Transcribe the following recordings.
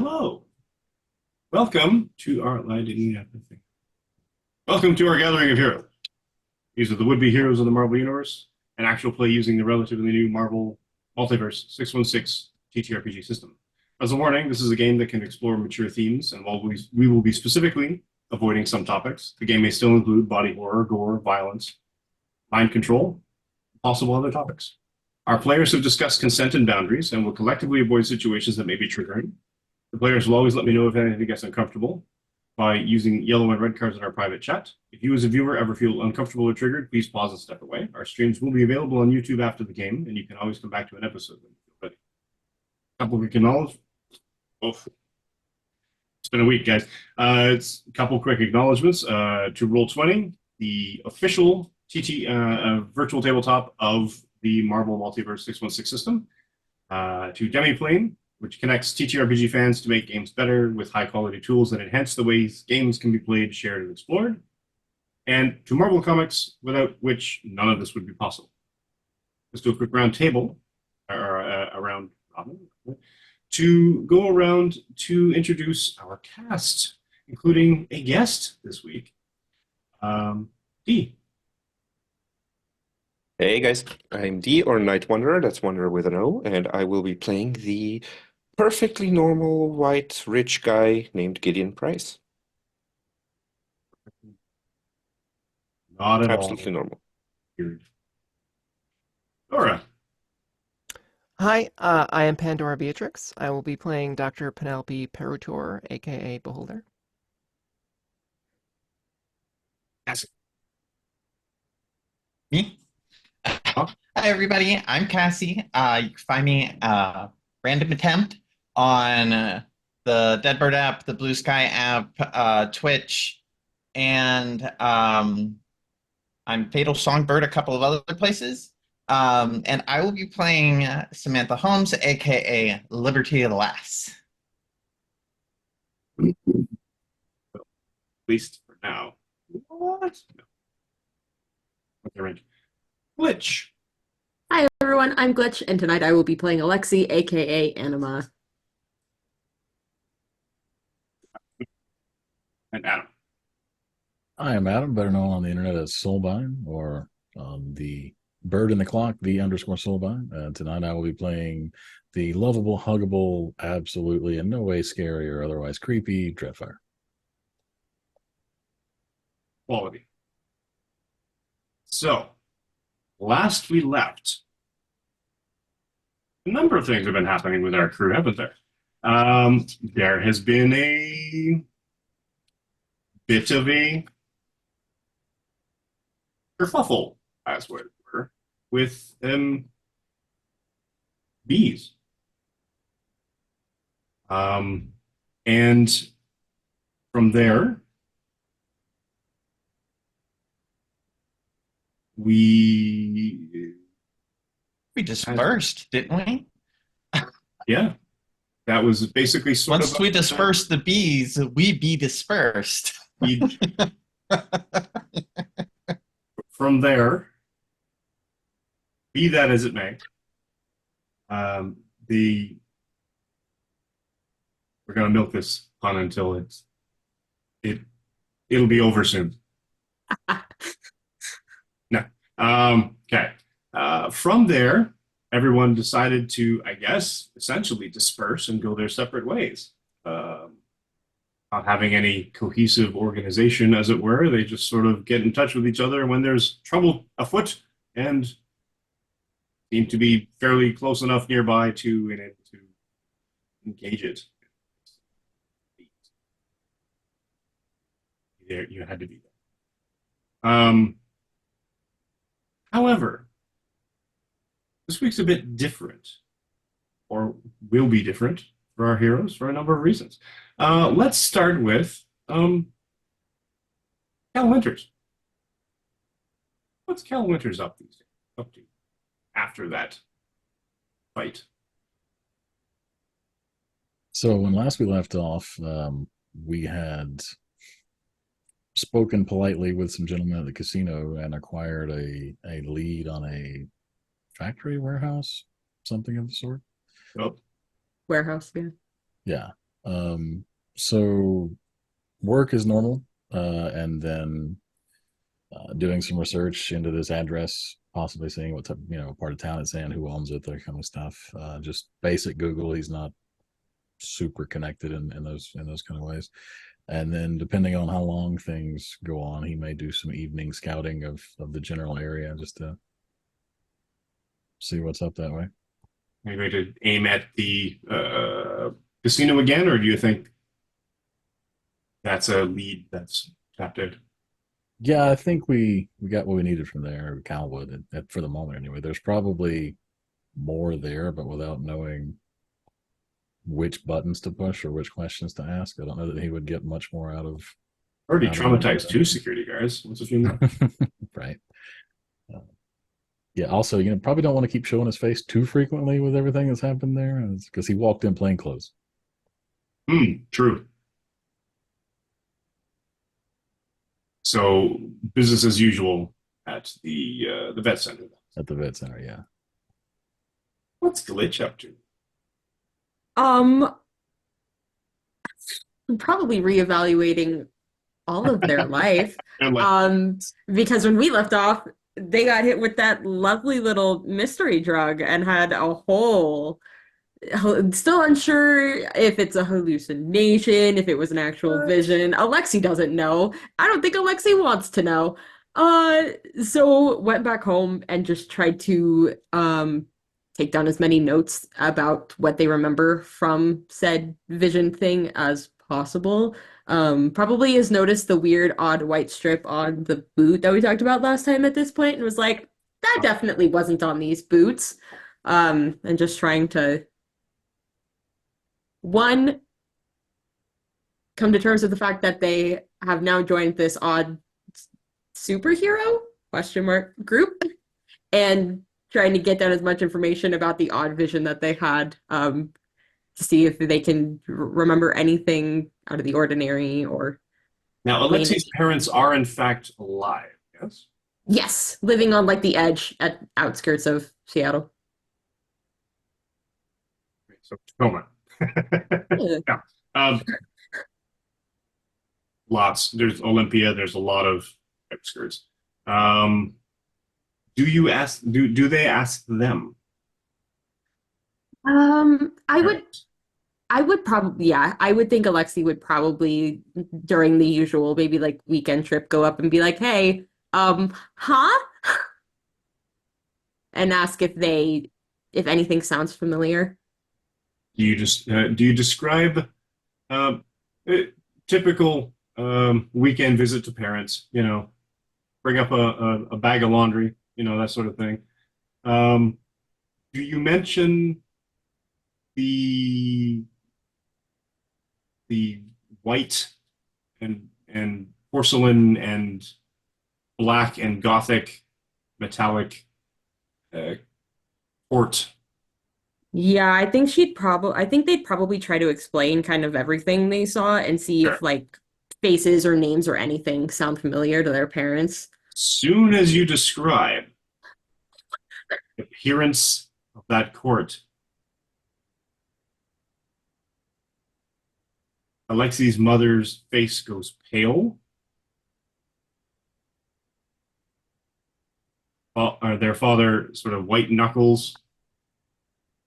Hello. Welcome to our Welcome to our gathering of heroes. These are the would-be heroes of the Marvel Universe, an actual play using the relatively new Marvel Multiverse 616 TTRPG system. As a warning, this is a game that can explore mature themes, and while we will be specifically avoiding some topics, the game may still include body horror, gore, violence, mind control, and possible other topics. Our players have discussed consent and boundaries and will collectively avoid situations that may be triggering. The players will always let me know if anything gets uncomfortable by using yellow and red cards in our private chat. If you as a viewer ever feel uncomfortable or triggered, please pause and step away. Our streams will be available on YouTube after the game, and you can always come back to an episode when you feel ready. A couple quick acknowledgements. Oh, it's been a week, guys. It's a couple quick acknowledgements to Roll20, the official virtual tabletop of the Marvel Multiverse 616 system, to Demiplane, which connects TTRPG fans to make games better with high-quality tools that enhance the ways games can be played, shared, and explored, and to Marvel Comics, without which none of this would be possible. Let's do a quick round table, or a round robin, to go around to introduce our cast, including a guest this week, D. Hey guys, I'm D or Night Wanderer, that's Wanderer with an O, and I will be playing the perfectly normal white rich guy named Gideon Price. Not at Absolutely all normal. weird. Laura. Hi, I am Pandora Beatrix. I will be playing Dr. Penelope Perutor, aka Beholder. Yes. Me? Hi, everybody. I'm Cassie. You can find me random attempt on the Deadbird app, the Blue Sky app, Twitch, and I'm Fatal Songbird a couple of other places. And I will be playing Samantha Holmes, aka Liberty of the Lass. At least for now. What? No. Okay, right. Glitch. Hi everyone, I'm Glitch, and tonight I will be playing Alexi, aka Anima. And Adam. I am Adam, better known on the internet as Soulbind, or the bird in the clock, the_Soulbind. Tonight I will be playing the lovable, huggable, absolutely in no way scary or otherwise creepy Dreadfire. Quality. So, last we left, a number of things have been happening with our crew, haven't there? There has been a bit of a kerfuffle, as it were, with bees. And from there, we dispersed, didn't we? Yeah, that was basically Once we dispersed the bees, we be dispersed. From there, be that as it may, we're going to milk this pun until it'll be over soon. No. Okay. From there, everyone decided to, I guess, essentially disperse and go their separate ways. Not having any cohesive organization, as it were. They just sort of get in touch with each other when there's trouble afoot and seem to be fairly close enough nearby to engage it. There, you had to be there. However, this week's a bit different, or will be different for our heroes for a number of reasons. Let's start with Cal Winters. What's Cal Winters up to after that fight? So when last we left off, we had spoken politely with some gentlemen at the casino and acquired a lead on a factory warehouse, something of the sort. Oh, Warehouse, yeah. Yeah. So work is normal, and then doing some research into this address, possibly seeing what type, part of town it's in, who owns it, that kind of stuff. Just basic Google. He's not super connected in those kind of ways. And then depending on how long things go on, he may do some evening scouting of the general area just to see what's up that way. Are you going to aim at the casino again, or do you think that's a lead that's tapped out? Yeah, I think we got what we needed from there. Cal would for the moment anyway. There's probably more there, but without knowing which buttons to push or which questions to ask, I don't know that he would get much more out of. Already out of traumatized two security guards. What's a few more? Right. Yeah. Also, probably don't want to keep showing his face too frequently with everything that's happened there, because he walked in plain clothes. True. So business as usual at the vet center. At the vet center, yeah. What's Glitch up to? Probably reevaluating all of their life. And like, Because when we left off, they got hit with that lovely little mystery drug and had a whole still unsure if it's a hallucination, if it was an actual vision. Alexi doesn't know. I don't think Alexi wants to know. So went back home and just tried to take down as many notes about what they remember from said vision thing as possible. Probably has noticed the weird odd white strip on the boot that we talked about last time at this point and was like, that definitely wasn't on these boots. And just trying to one, come to terms with the fact that they have now joined this odd superhero group and trying to get down as much information about the odd vision that they had, to see if they can remember anything out of the ordinary or now, Alexi's parents are in fact alive. Yes. Yes, living on like the edge at outskirts of Seattle. So Tacoma. Yeah. Lots. There's Olympia. There's a lot of outskirts. Do you ask? Do they ask them? I would probably, yeah, I would think Alexi would probably during the usual maybe like weekend trip go up and be like, hey, huh? And ask if anything sounds familiar. Do you describe uh, typical weekend visit to parents? Bring up a bag of laundry, that sort of thing. Do you mention the white and porcelain and black and gothic metallic port? Yeah, I think they'd probably try to explain kind of everything they saw and see Sure. if like faces or names or anything sound familiar to their parents. Soon as you describe the appearance of that court, Alexi's mother's face goes pale. Their father sort of white knuckles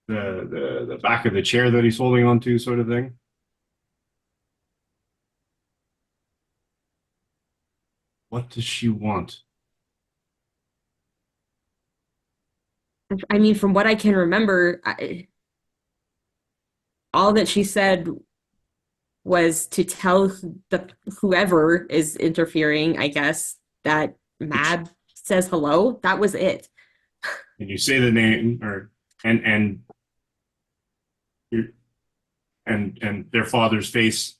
the back of the chair that he's holding onto, sort of thing. What does she want? I mean, from what I can remember, all that she said was to tell whoever is interfering, I guess, that Mab says hello. That was it. And you say the name, and their father's face,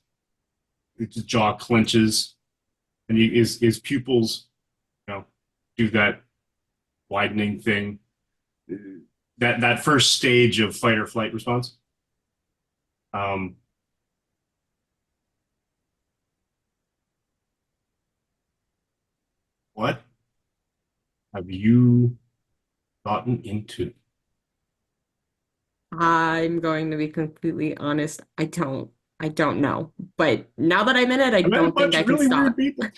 his jaw clenches, and his pupils, do that widening thing. That first stage of fight or flight response. What have you gotten into? I'm going to be completely honest. I don't. I don't know. But now that I'm in it, I I met a don't think bunch I of can really stop. weird people.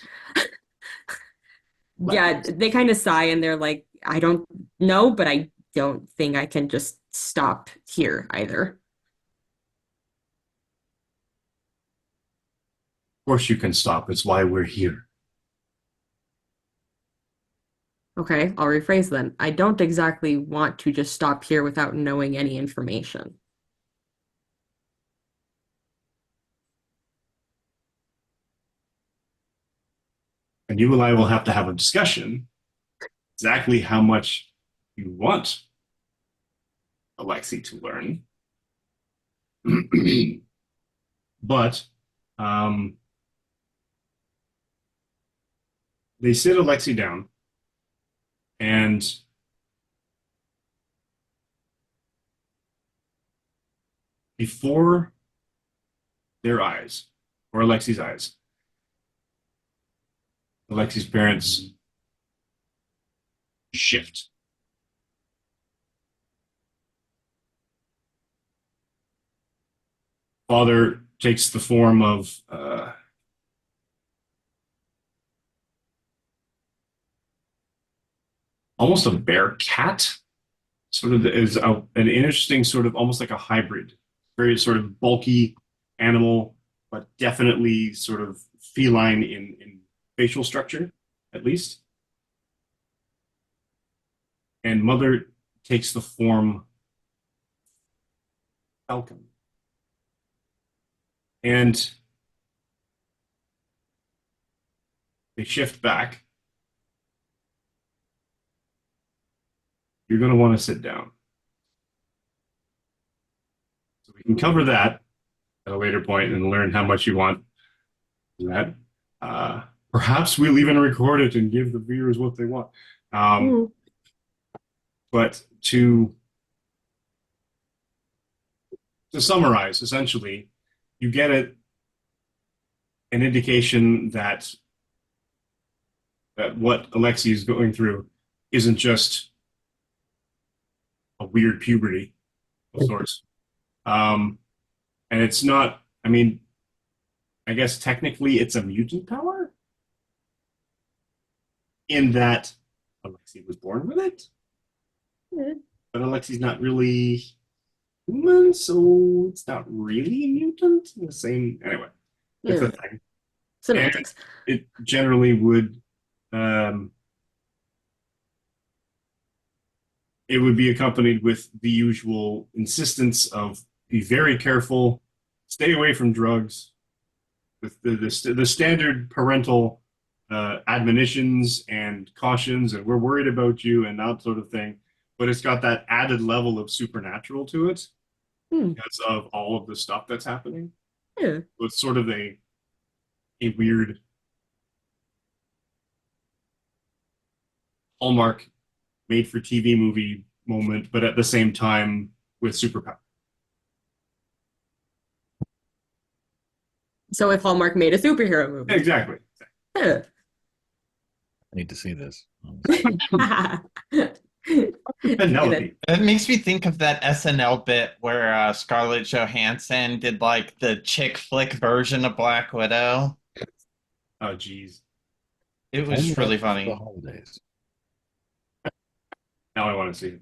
Yeah, they kind of sigh and they're like, I don't know, but I don't think I can just stop here either. Of course you can stop. It's why we're here. Okay, I'll rephrase then. I don't exactly want to just stop here without knowing any information. And you and I will have to have a discussion exactly how much you want Alexi to learn. But they sit Alexi down and before their eyes, or Alexi's eyes, Alexi's parents shift. Father takes the form of almost a bear cat. Sort of is an interesting sort of almost like a hybrid, very sort of bulky animal, but definitely sort of feline in facial structure, at least. And mother takes the form falcon. And they shift back. You're going to want to sit down. So we can cover that at a later point and learn how much you want that. Perhaps we'll even record it and give the viewers what they want. But to summarize, essentially, you get an indication that what Alexi is going through isn't just a weird puberty of sorts. And it's not, I mean, I guess technically it's a mutant power in that Alexi was born with it. Yeah. But Alexi's not really human, so it's not really a mutant in the same. Anyway, it's a thing. Semantics. And it generally would. It would be accompanied with the usual insistence of be very careful, stay away from drugs, with the standard parental admonitions and cautions, and we're worried about you and that sort of thing. But it's got that added level of supernatural to it because of all of the stuff that's happening. Yeah. So it's sort of a weird Hallmark made for TV movie moment, but at the same time with superpower. So if Hallmark made a superhero movie. Exactly. Yeah. I need to see this. Penelope. It makes me think of that SNL bit where Scarlett Johansson did like the chick flick version of Black Widow. Oh, geez. It was Only really after funny. The holidays. Now I want to see it.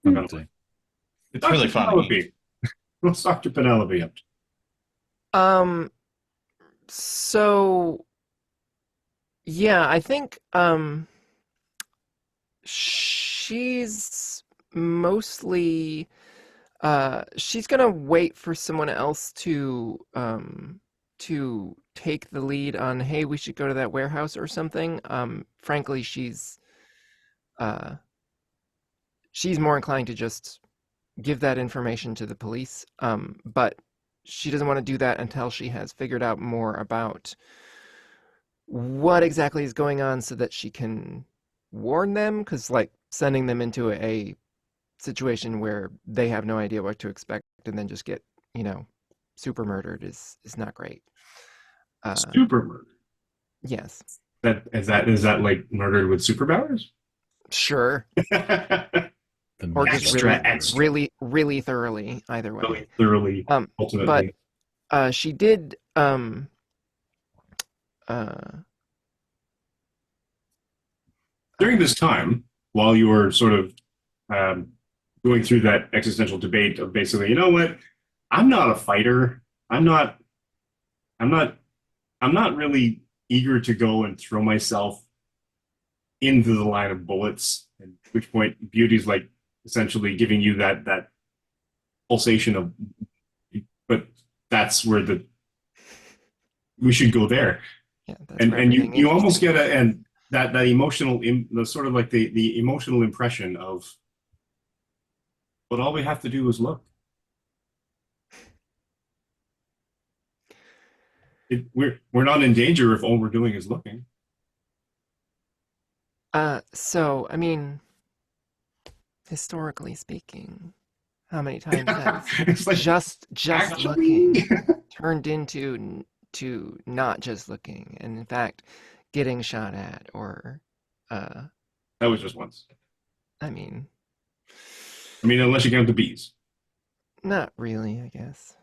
Okay. It's really funny. Penelope. What's Dr. Penelope up to? So yeah, I think she's mostly she's gonna wait for someone else to take the lead on, hey, we should go to that warehouse or something. Frankly, she's more inclined to just give that information to the police. But she doesn't want to do that until she has figured out more about what exactly is going on so that she can warn them, because like sending them into a situation where they have no idea what to expect and then just get, super murdered is not great. Super murder. Yes. Is that like murdered with superpowers? Sure. The Or next just extra, chapter. extra. really thoroughly, either way. Really thoroughly, ultimately. But She did During this time, while you were sort of um, going through that existential debate of basically, you know what, I'm not a fighter. I'm not. I'm not. I'm not really eager to go and throw myself into the line of bullets. At which point, Beauty's like essentially giving you that pulsation of, but that's where we should go there. yeah, that's where And you everything you almost interesting get that emotional the sort of like the emotional impression of, but all we have to do is look. We're not in danger if all we're doing is looking. So, I mean, historically speaking, how many times has It's like, just actually, looking turned into to not just looking, and in fact, getting shot at, or that was just once. I mean, Unless you count the bees. not really, I guess.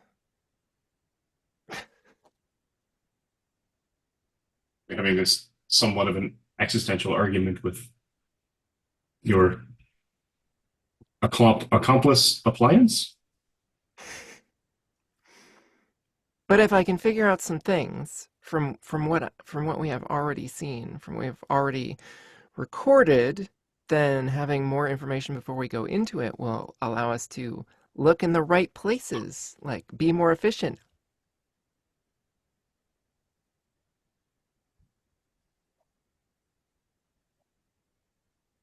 Having this somewhat of an existential argument with your accomplice appliance. But if I can figure out some things from what we have already seen, from what we have already recorded, then having more information before we go into it will allow us to look in the right places, like be more efficient.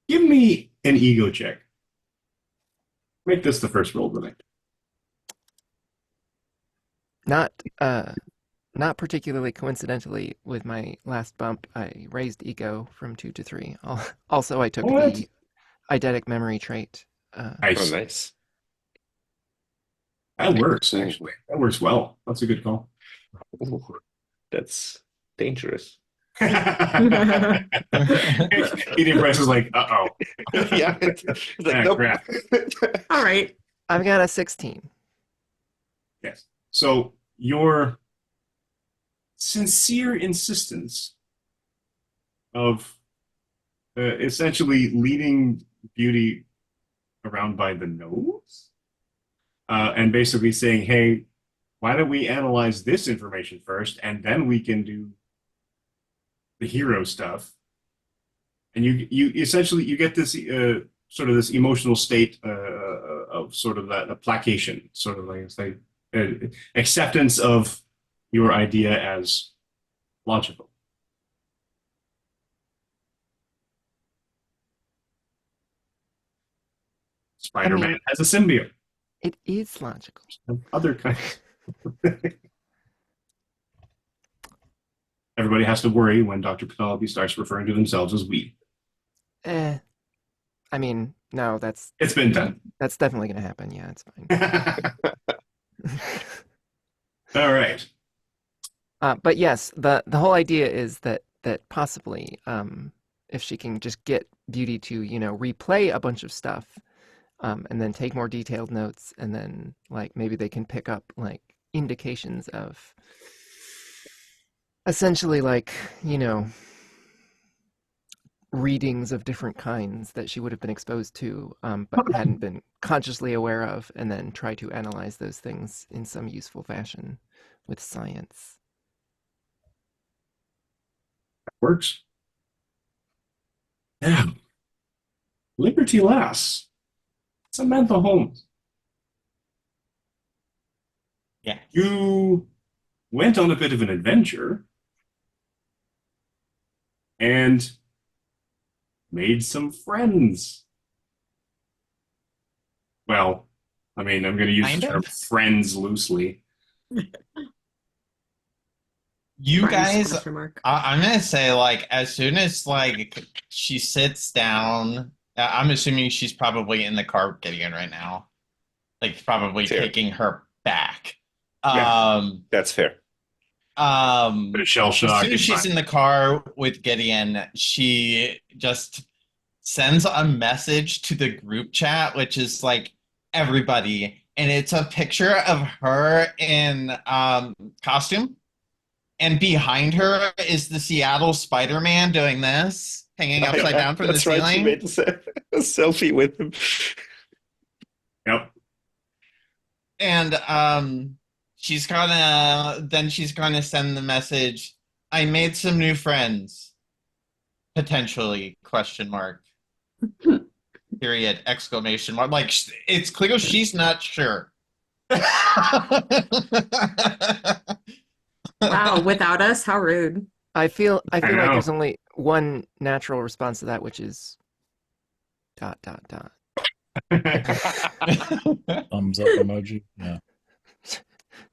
Give me an ego check. Make this the first roll tonight. Not particularly coincidentally, with my last bump, I raised ego from 2 to 3. Also, I took What? the eidetic memory trait. Oh, Nice. nice. That works, actually. That works well. That's a good call. Ooh, that's dangerous. Gideon Price is like, uh-oh. Yeah. It's like, Ah, nope. crap. All right. I've got a 16. Yes. So your sincere insistence of essentially leading Beauty around by the nose and basically saying, hey, why don't we analyze this information first and then we can do the hero stuff. And you essentially you get this sort of this emotional state of sort of that placation, sort of like it's like acceptance of your idea as logical. Spider-Man has a symbiote. It is logical. Other kinds. Everybody has to worry when Dr. Penelope starts referring to themselves as we. I mean, no, that's It's been done. that's definitely going to happen. Yeah, it's fine. All right. But yes, the whole idea is that possibly, if she can just get Beauty to, replay a bunch of stuff, and then take more detailed notes, and then like maybe they can pick up like indications of essentially like, readings of different kinds that she would have been exposed to, but hadn't been consciously aware of, and then try to analyze those things in some useful fashion with science. Works. Now, Liberty Lass. Samantha Holmes. Yeah. You went on a bit of an adventure and made some friends. Well, I'm going to use Kind the term of. friends loosely. You Friends, guys, question mark. I'm gonna say like as soon as like she sits down, I'm assuming she's probably in the car with Gideon right now, like probably Fair. taking her back. Yeah. That's fair. Bit of shell As shock. soon as she's in the car with Gideon, she just sends a message to the group chat, which is like, everybody, and it's a picture of her in costume, and behind her is the Seattle Spider-Man doing this, hanging upside down from the That's right. She ceiling. made a selfie with him. Yep. And she's gonna send the message, I made some new friends. Potentially, question mark. Period, exclamation mark. Like, it's clear she's not sure. Wow, without us, how rude. I feel like know. there's only one natural response to that, which is ... dot. Thumbs up emoji. Yeah.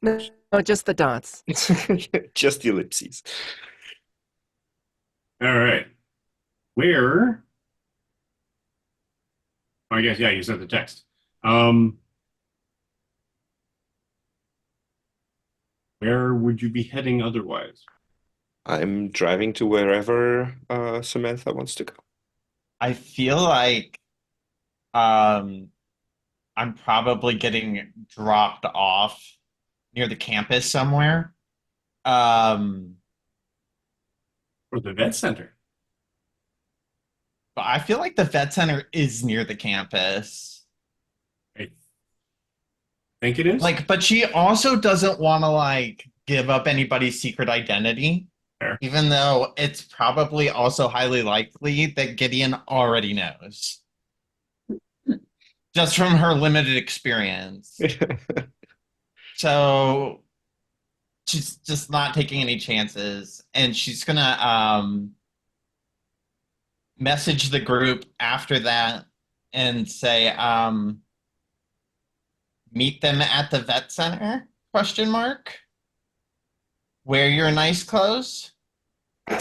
No, just the dots. Just the ellipses. All right. Where? I guess, yeah, you said the text. Where would you be heading otherwise? I'm driving to wherever Samantha wants to go. I feel like I'm probably getting dropped off near the campus somewhere. Or the vet center? But I feel like the vet center is near the campus. I think it is. Like, but she also doesn't want to like give up anybody's secret identity, Fair. even though it's probably also highly likely that Gideon already knows, just from her limited experience. So she's just not taking any chances, and she's gonna message the group after that and say, meet them at the vet center, question mark. Wear your nice clothes. You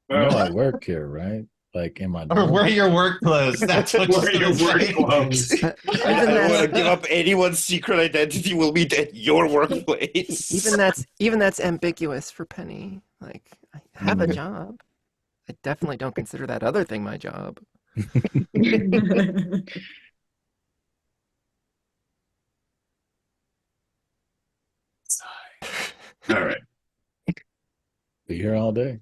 know I work here, right? Like in my Or wear your work clothes. That's what Wear she's your gonna work say. clothes. I don't want to give up anyone's secret identity. We'll meet at your workplace. Even that's ambiguous for Penny. Like, I have a job. I definitely don't consider that other thing my job. All right. Be here all day.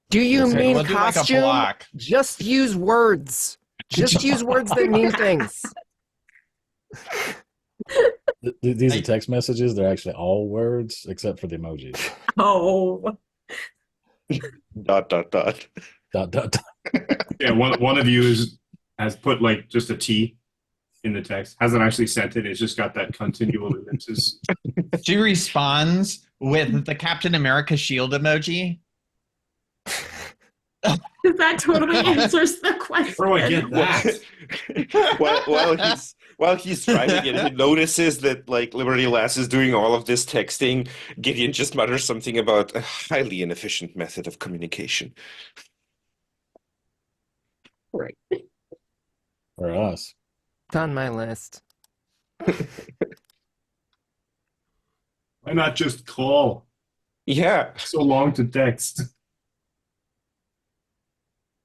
Do you Okay, mean we'll do like a costume? block. Just use words. Just use words that mean things. These are text messages. They're actually all words except for the emojis. Oh. Dot, dot, dot. Dot, dot, dot. Yeah, one of you has put like just a T in the text. Hasn't actually sent it. It's just got that continual ellipsis. She responds with the Captain America shield emoji. That totally answers the question. Where do I get that? while he's driving and he notices that like Liberty Lass is doing all of this texting, Gideon just mutters something about a highly inefficient method of communication. Right. For us. It's on my list. Why not just call? Yeah. So long to text.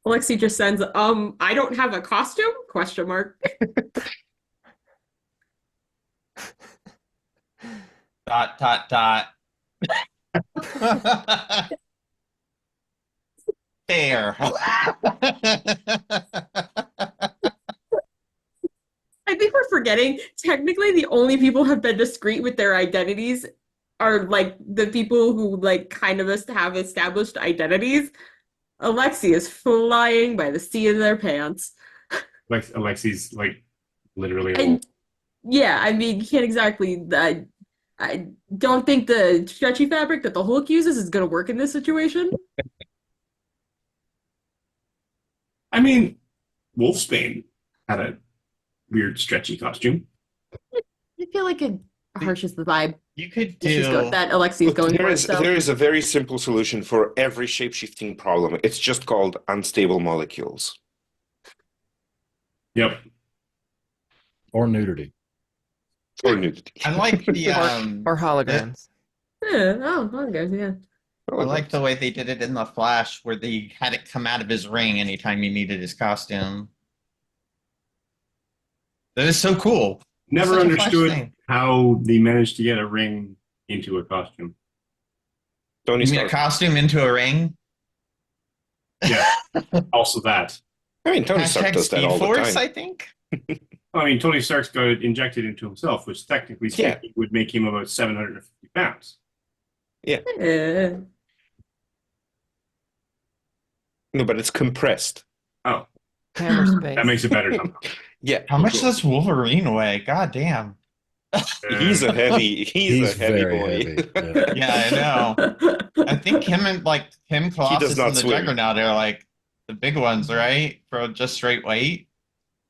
Alexi just sends, I don't have a costume? Question mark. Dot, dot, dot. Fair. I think we're forgetting, technically the only people who have been discreet with their identities are like the people who like kind of have established identities. Alexi is flying by the seat of their pants. Alexi's like literally. And yeah, I mean, you can't exactly. I don't think the stretchy fabric that the Hulk uses is going to work in this situation. I mean, Wolfsbane had a weird stretchy costume. I feel like it harshes the vibe You could that Alexi is going for. There is a very simple solution for every shape-shifting problem. It's just called unstable molecules. Yep. Or nudity. Or nudity. I like the Or holograms. Yeah, oh, okay, yeah. Oh, I it like the works. way they did it in the Flash, where they had it come out of his ring anytime he needed his costume. That is so cool. Never Such a Flash understood thing. how they managed to get a ring into a costume. Tony You mean a Stark. costume into a ring? Yeah, also that. I mean, Tony Stark Hashtag does that Speed all the Force, time. I think. I mean, Tony Stark's got it injected into himself, which technically Yeah. speaking would make him about 750 pounds. Eh. No, but it's compressed. Oh, Hammer space. that makes it better somehow. Yeah, How much Cool. does Wolverine weigh? God damn. he's a heavy. He's a heavy very boy. heavy. Yeah. Yeah, I know. I think him and Colossus not and the swim. Juggernaut are like the big ones, right? For just straight weight.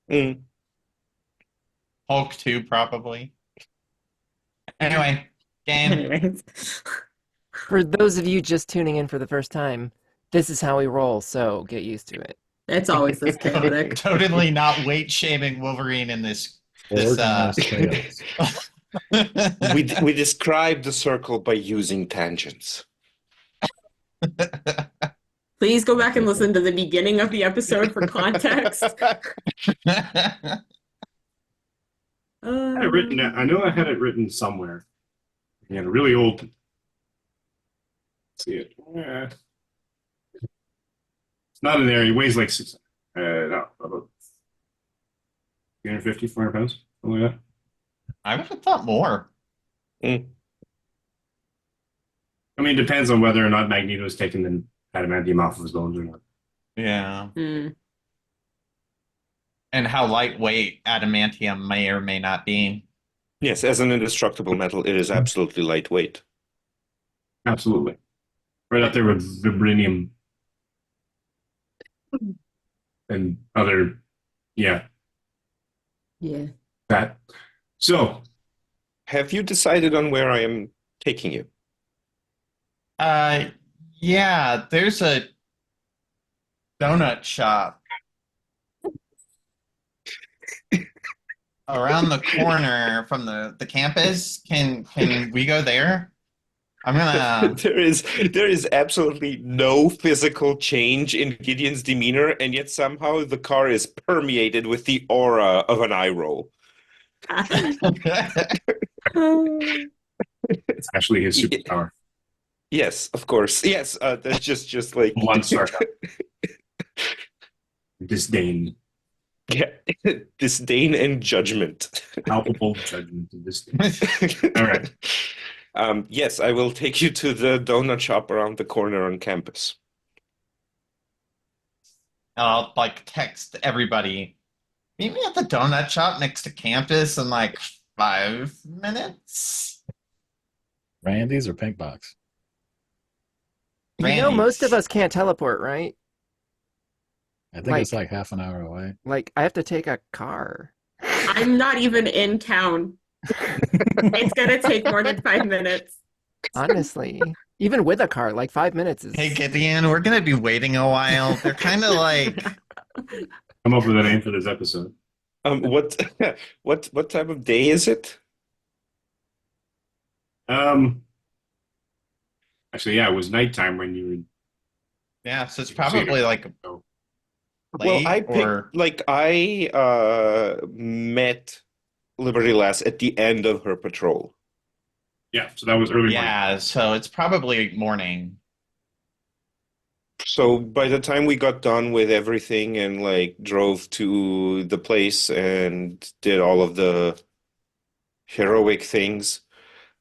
Mm. Hulk too, probably. Anyway, game. Anyways. For those of you just tuning in for the first time, this is how we roll, so get used to it. It's always this chaotic. Totally not weight shaming Wolverine in this. Organized chaos. We describe the circle by using tangents. Please go back and listen to the beginning of the episode for context. I had it written. I know I had it written somewhere. Yeah, a really old. Let's see it. It's not in there. He weighs like six. No, about 350, 400 pounds, something like that. I would have thought more. Mm. I mean, it depends on whether or not Magneto's taken the adamantium off of his bones or not. Yeah. Hmm. And how lightweight adamantium may or may not be. Yes, as an indestructible metal, it is absolutely lightweight. Absolutely, right up there with vibranium and other, yeah, Yeah. that. So, Have you decided on where I am taking you? Yeah, there's a donut shop around the corner from the campus. Can we go there? I'm gonna. There is absolutely no physical change in Gideon's demeanor, and yet somehow the car is permeated with the aura of an eye roll. it's actually his superpower. Yes, of course. Yes, that's just like One sarcasm. Disdain. yeah, disdain and judgment. Palpable judgment and disdain. All right. Yes, I will take you to the donut shop around the corner on campus. I'll text everybody. Meet me at the donut shop next to campus in 5 minutes. Randy's or Pink Box? You know, most of Randy's. us can't teleport, right? I think it's like half an hour away. Like, I have to take a car. I'm not even in town. It's gonna take more than 5 minutes. Honestly, even with a car, like 5 minutes is. Hey Gideon, we're gonna be waiting a while. They're kind of Come up with a name for this episode. What what time of day is it? Actually, yeah, it was nighttime when you yeah. So it's probably Oh. Well, late I picked I met Liberty Lass at the end of her patrol. Yeah, so that was early morning. yeah. So it's probably morning. So by the time we got done with everything and drove to the place and did all of the heroic things,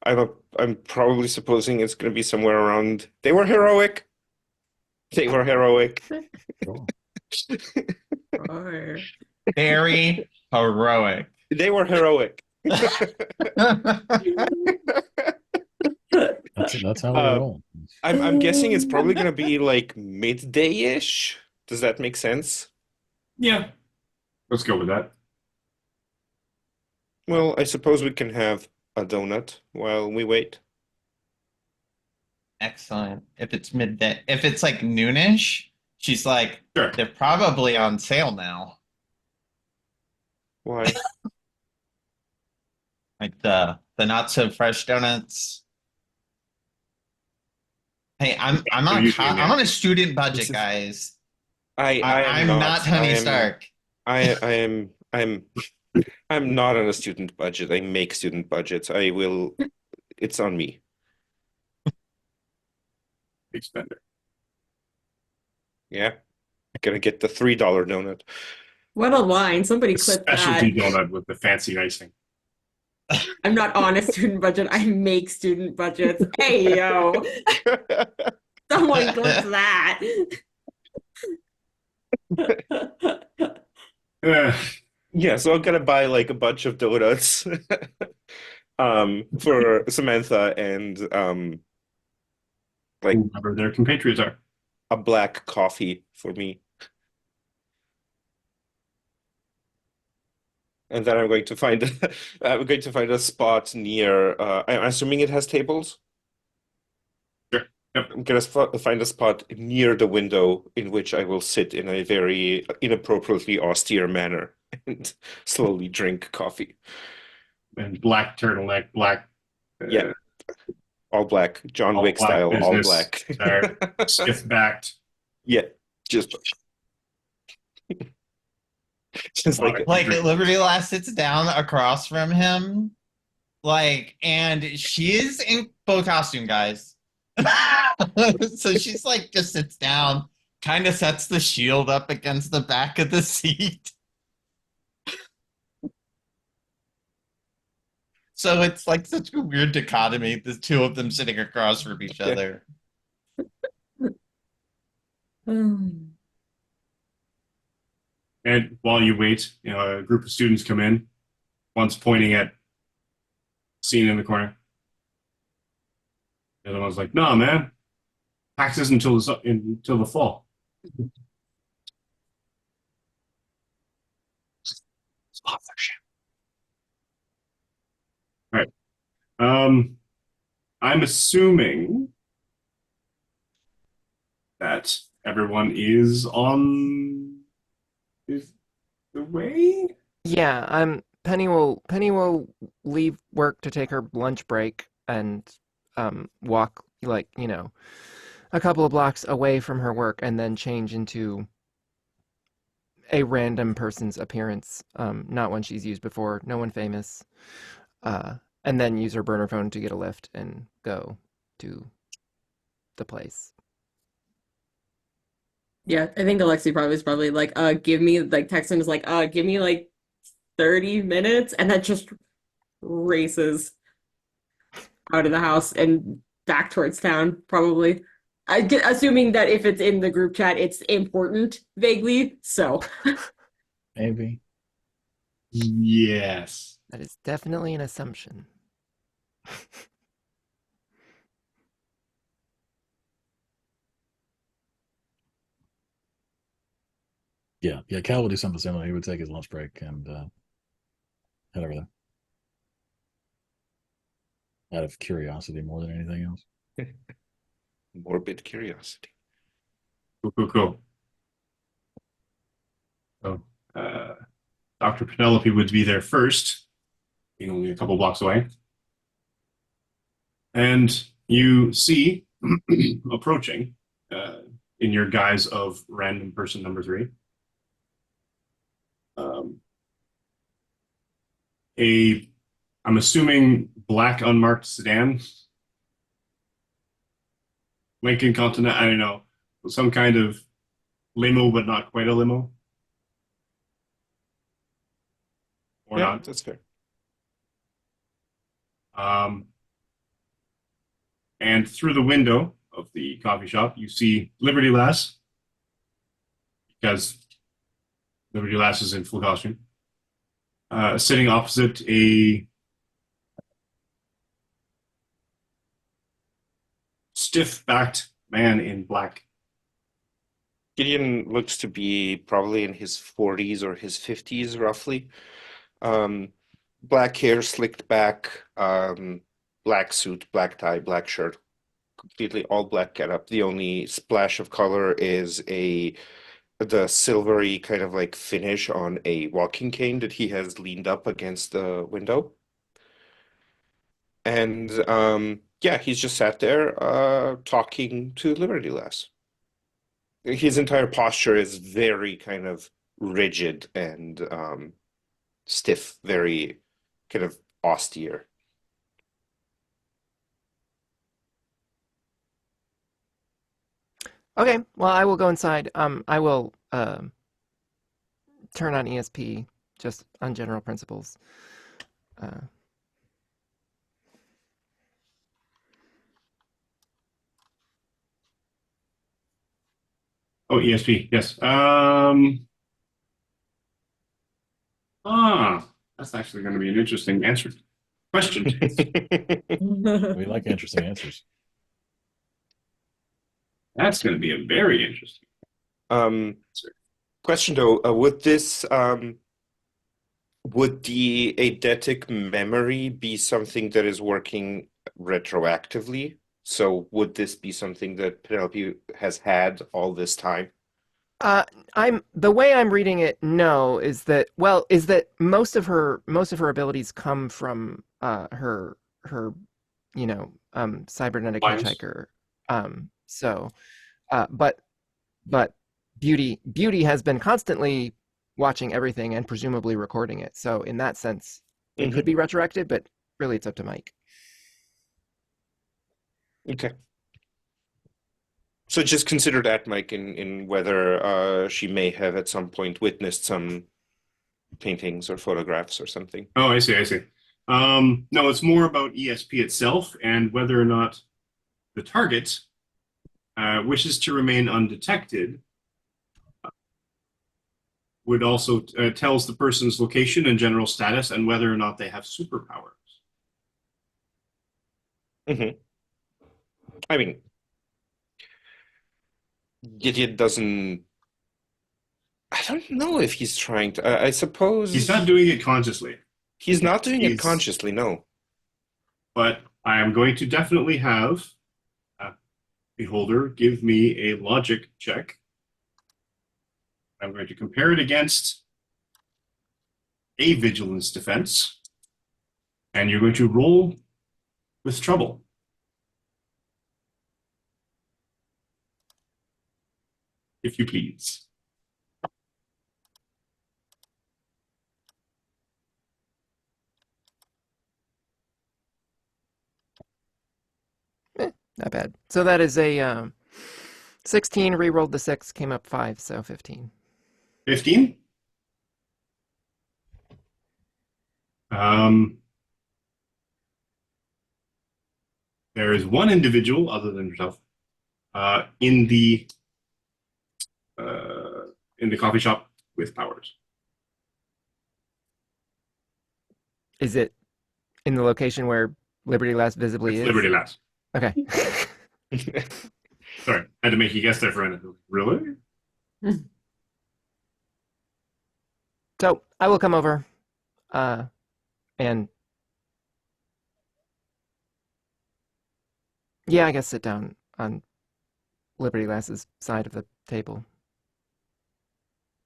I'm probably supposing it's going to be somewhere around. They were heroic. They were heroic. Cool. Or- Very heroic. They were heroic. That's how we roll. I'm guessing it's probably going to be midday-ish. Does that make sense? Yeah. Let's go with that. Well, I suppose we can have a donut while we wait. Excellent. If it's midday, if it's noonish, she's like, Sure. they're probably on sale now. Why? Like the not so fresh donuts. Hey, I'm They're on using it I'm now. on a student budget, This is- guys. I am I'm not Tony I am Stark. I'm not on a student budget. I make student budgets. It's on me. Big spender. Yeah. Gonna get the $3 donut. What a line. Somebody A clip specialty that. donut with the fancy icing. I'm not on a student budget. I make student budgets. Hey, yo. Someone clip that. Uh, Yeah, so I'm gonna buy like a bunch of donuts for Samantha and like whoever their compatriots are. a black coffee for me. And then I'm going to find I'm going to find a spot near I'm assuming it has tables. Sure. Yep. I'm gonna find a spot near the window in which I will sit in a very inappropriately austere manner and slowly drink coffee. And black turtleneck, black. Yeah. All black, John All Wick black style, all business black. attire. Stiff backed. Yeah, just like Like Liberty Lass sits down across from him, like, and she is in full costume, guys. So she's like just sits down, kind of sets the shield up against the back of the seat. So it's like such a weird dichotomy, the two of them sitting across from each Yeah. other. And while you wait, a group of students come in, one's pointing at scene in the corner. The other one's like, "Nah, man, taxes until the fall." All right. I'm assuming that everyone is on the way. Yeah, Penny will leave work to take her lunch break and walk like, a couple of blocks away from her work and then change into a random person's appearance, not one she's used before, no one famous, and then use her burner phone to get a lift and go to the place. Yeah, I think Alexi probably like, give me like text him is like, give me like 30 minutes, and then just races out of the house and back towards town, probably. Assuming that if it's in the group chat, it's important, vaguely. So Maybe. Yes. That is definitely an assumption. Yeah. Cal would do something similar. He would take his lunch break and head over there. Out of curiosity more than anything else. morbid curiosity. Cool. So, Dr. Penelope would be there first, being only a couple blocks away. And you see approaching, in your guise of random person number 3, I'm assuming black unmarked sedan, Lincoln Continental, I don't know, some kind of limo, but not quite a limo. Or Yeah, not. that's fair. And through the window of the coffee shop, you see Liberty Lass, because Liberty Lass is in full costume, sitting opposite a stiff-backed man in black. Gideon looks to be probably in his 40s or his 50s, roughly. Black hair slicked back, black suit, black tie, black shirt, completely all black getup. The only splash of color is the silvery kind of like finish on a walking cane that he has leaned up against the window. And Yeah, he's just sat there talking to Liberty Lass. His entire posture is very kind of rigid and stiff, very kind of austere. Okay, well, I will go inside. I will turn on ESP just on general principles. Oh, ESP. Yes. That's actually going to be an interesting answer. Question. We like interesting answers. That's going to be a very interesting. Question though, would the eidetic memory be something that is working retroactively? So would this be something that Penelope has had all this time? The way I'm reading it, no, is that most of her abilities come from her cybernetic Lines. hitchhiker. But Beauty has been constantly watching everything and presumably recording it. So in that sense, it could be retroactive, but really it's up to Mike. Okay. So just consider that, Mike, in whether she may have at some point witnessed some paintings or photographs or something. Oh, I see. No, it's more about ESP itself and whether or not the target wishes to remain undetected. Would also tells the person's location and general status and whether or not they have superpowers. I mean, Gideon doesn't. I don't know if he's trying to. I suppose He's not doing it consciously. He's not doing it consciously, no. But I am going to definitely have Beholder give me a logic check. I'm going to compare it against a vigilance defense. And you're going to roll with trouble. If you please. Not bad. So that is a 16, re-rolled the 6, came up 5, so 15. 15? There is one individual other than yourself in the coffee shop with powers. Is it in the location where Liberty Lass visibly It's is? Liberty Lass. Okay. Sorry, I had to make you guess there for a minute. Really? So I will come over and I guess sit down on Liberty Lass's side of the table.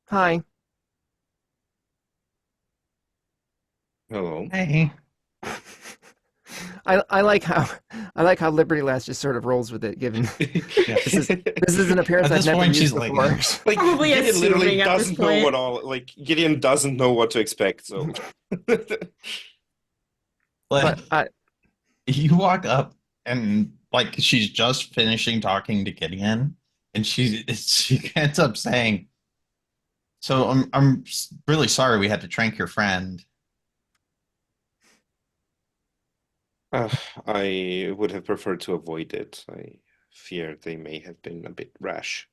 Hi. Hello. Hey. I like how Liberty Lass just sort of rolls with it, given this is an appearance At I've this never point, used she's before. like, Probably Gideon literally assuming at this doesn't know point. what all. Like Gideon doesn't know what to expect. So. But you walk up and like she's just finishing talking to Gideon, and she ends up saying, "So I'm really sorry we had to trank your friend." I would have preferred to avoid it. I fear they may have been a bit rash.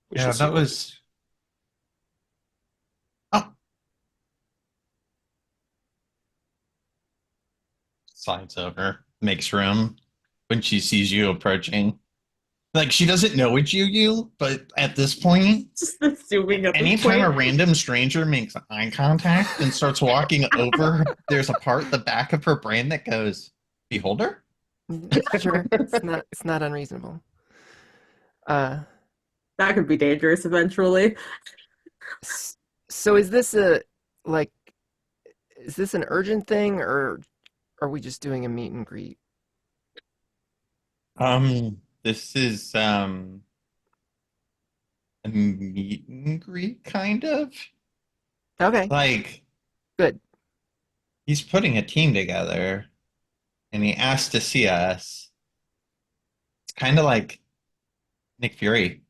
We Yeah, shall see that what was. Oh. Slides over, makes room when she sees you approaching. Like she doesn't know it's you, but at this point, Just assuming at this anytime a point. random stranger makes eye contact and starts walking over, there's a part the back of her brain that goes, "Beholder." sure, it's not unreasonable. That could be dangerous eventually. So is this an urgent thing, or are we just doing a meet and greet? This is a meet and greet kind of. Okay, Like good. he's putting a team together and he asked to see us. It's kind of like Nick Fury.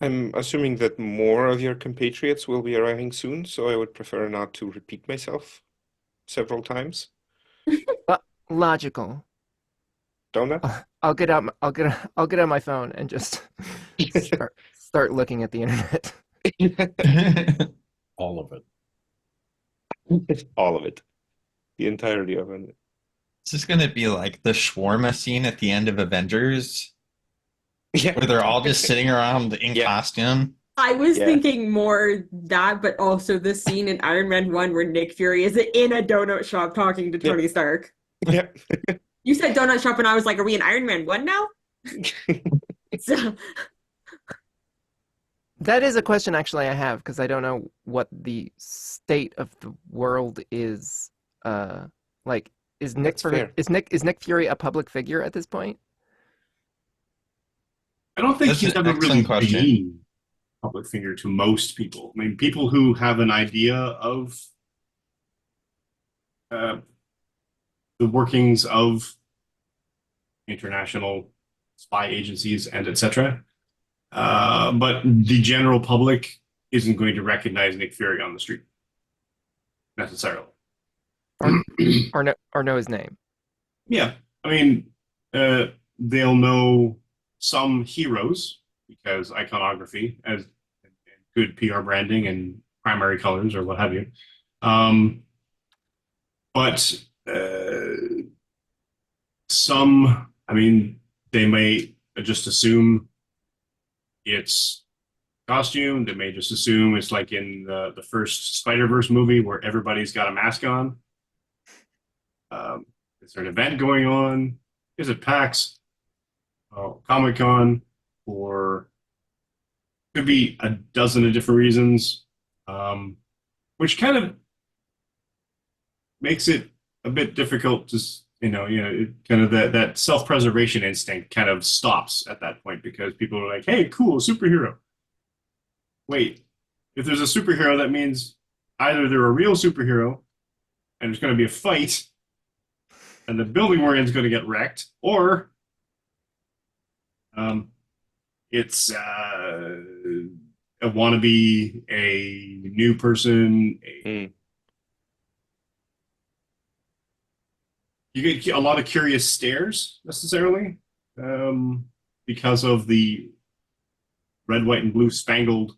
I'm assuming that more of your compatriots will be arriving soon, so I would prefer not to repeat myself several times. Logical. Donut? I'll get on my phone and just start looking at the internet. All of it. All of it. The entirety of it. This is gonna be like the shawarma scene at the end of Avengers, Yeah. where they're all just sitting around in Yeah. costume. I was Yeah. thinking more that, but also the scene in Iron Man 1 where Nick Fury is in a donut shop talking to Tony Stark. Yeah. You said donut shop, and I was like, are we in Iron Man 1 now? So, That is a question actually I have because I don't know what the state of the world is. Like, is Nick That's fair. is Nick Fury a public figure at this point? I don't think That's he's an ever really excellent question. been a public figure to most people. I mean, people who have an idea of the workings of international spy agencies and etc. But the general public isn't going to recognize Nick Fury on the street necessarily. Or know his name? Yeah, I mean, they'll know some heroes because iconography as and good PR branding and primary colors or what have you. But some, I mean, they may just assume it's costume. They may just assume it's like in the first Spider-Verse movie where everybody's got a mask on. Is there an event going on? Is it PAX, Comic Con, or could be a dozen of different reasons, which kind of makes it a bit difficult to, it, kind of that self-preservation instinct kind of stops at that point because people are like, hey, cool, superhero. Wait, if there's a superhero, that means either they're a real superhero and there's going to be a fight and the building we're in is going to get wrecked, or it's a wannabe, a new person. You get a lot of curious stares necessarily because of the red, white, and blue spangled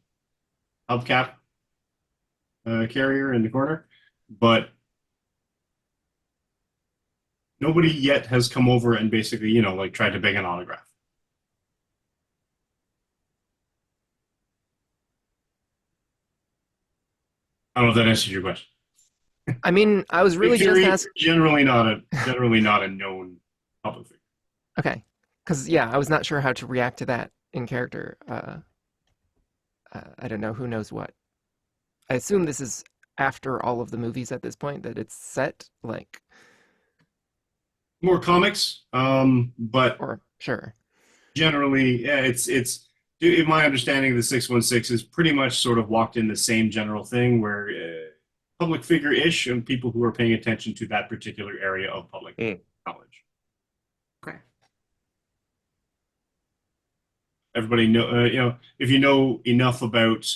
hubcap carrier in the corner, but nobody yet has come over and basically, like tried to beg an autograph. I don't know if that answers your question. I mean, I was really just asking. Generally not a known public figure. Okay, because yeah, I was not sure how to react to that in character. I don't know. Who knows what? I assume this is after all of the movies at this point that it's set. Like, more comics, but or sure. Generally, yeah, it's in my understanding, the 616 is pretty much sort of walked in the same general thing where public figure-ish and people who are paying attention to that particular area of public knowledge. okay. Everybody know, if you know enough about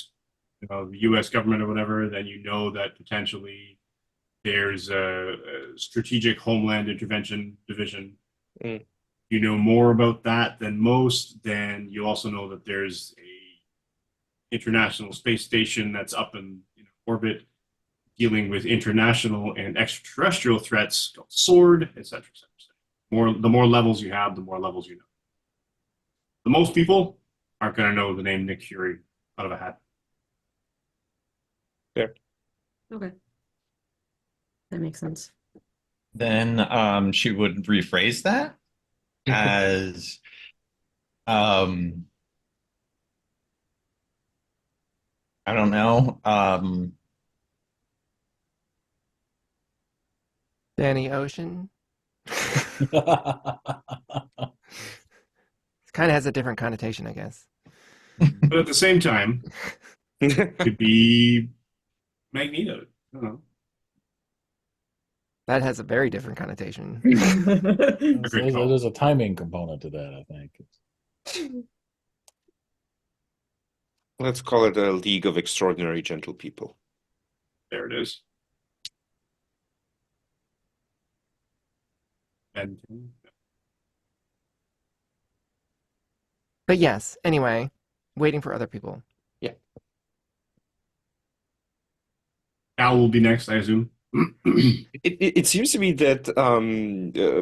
the U.S. government or whatever, then you know that potentially there's a strategic homeland intervention division. You know more about that than most, then you also know that there's a international space station that's up in orbit dealing with international and extraterrestrial threats called SWORD, etc., etc. The more levels you have, the more levels you know. The most people aren't going to know the name Nick Fury out of a hat. Yeah. Okay. That makes sense. Then she would rephrase that as I don't know. Danny Ocean. Kind of has a different connotation, I guess. But at the same time, it could be Magneto. I don't know. That has a very different connotation. There's a timing component to that, I think. Let's call it a League of Extraordinary Gentle People. There it is. And But yes, anyway, waiting for other people. Al will be next, I assume. It seems to me that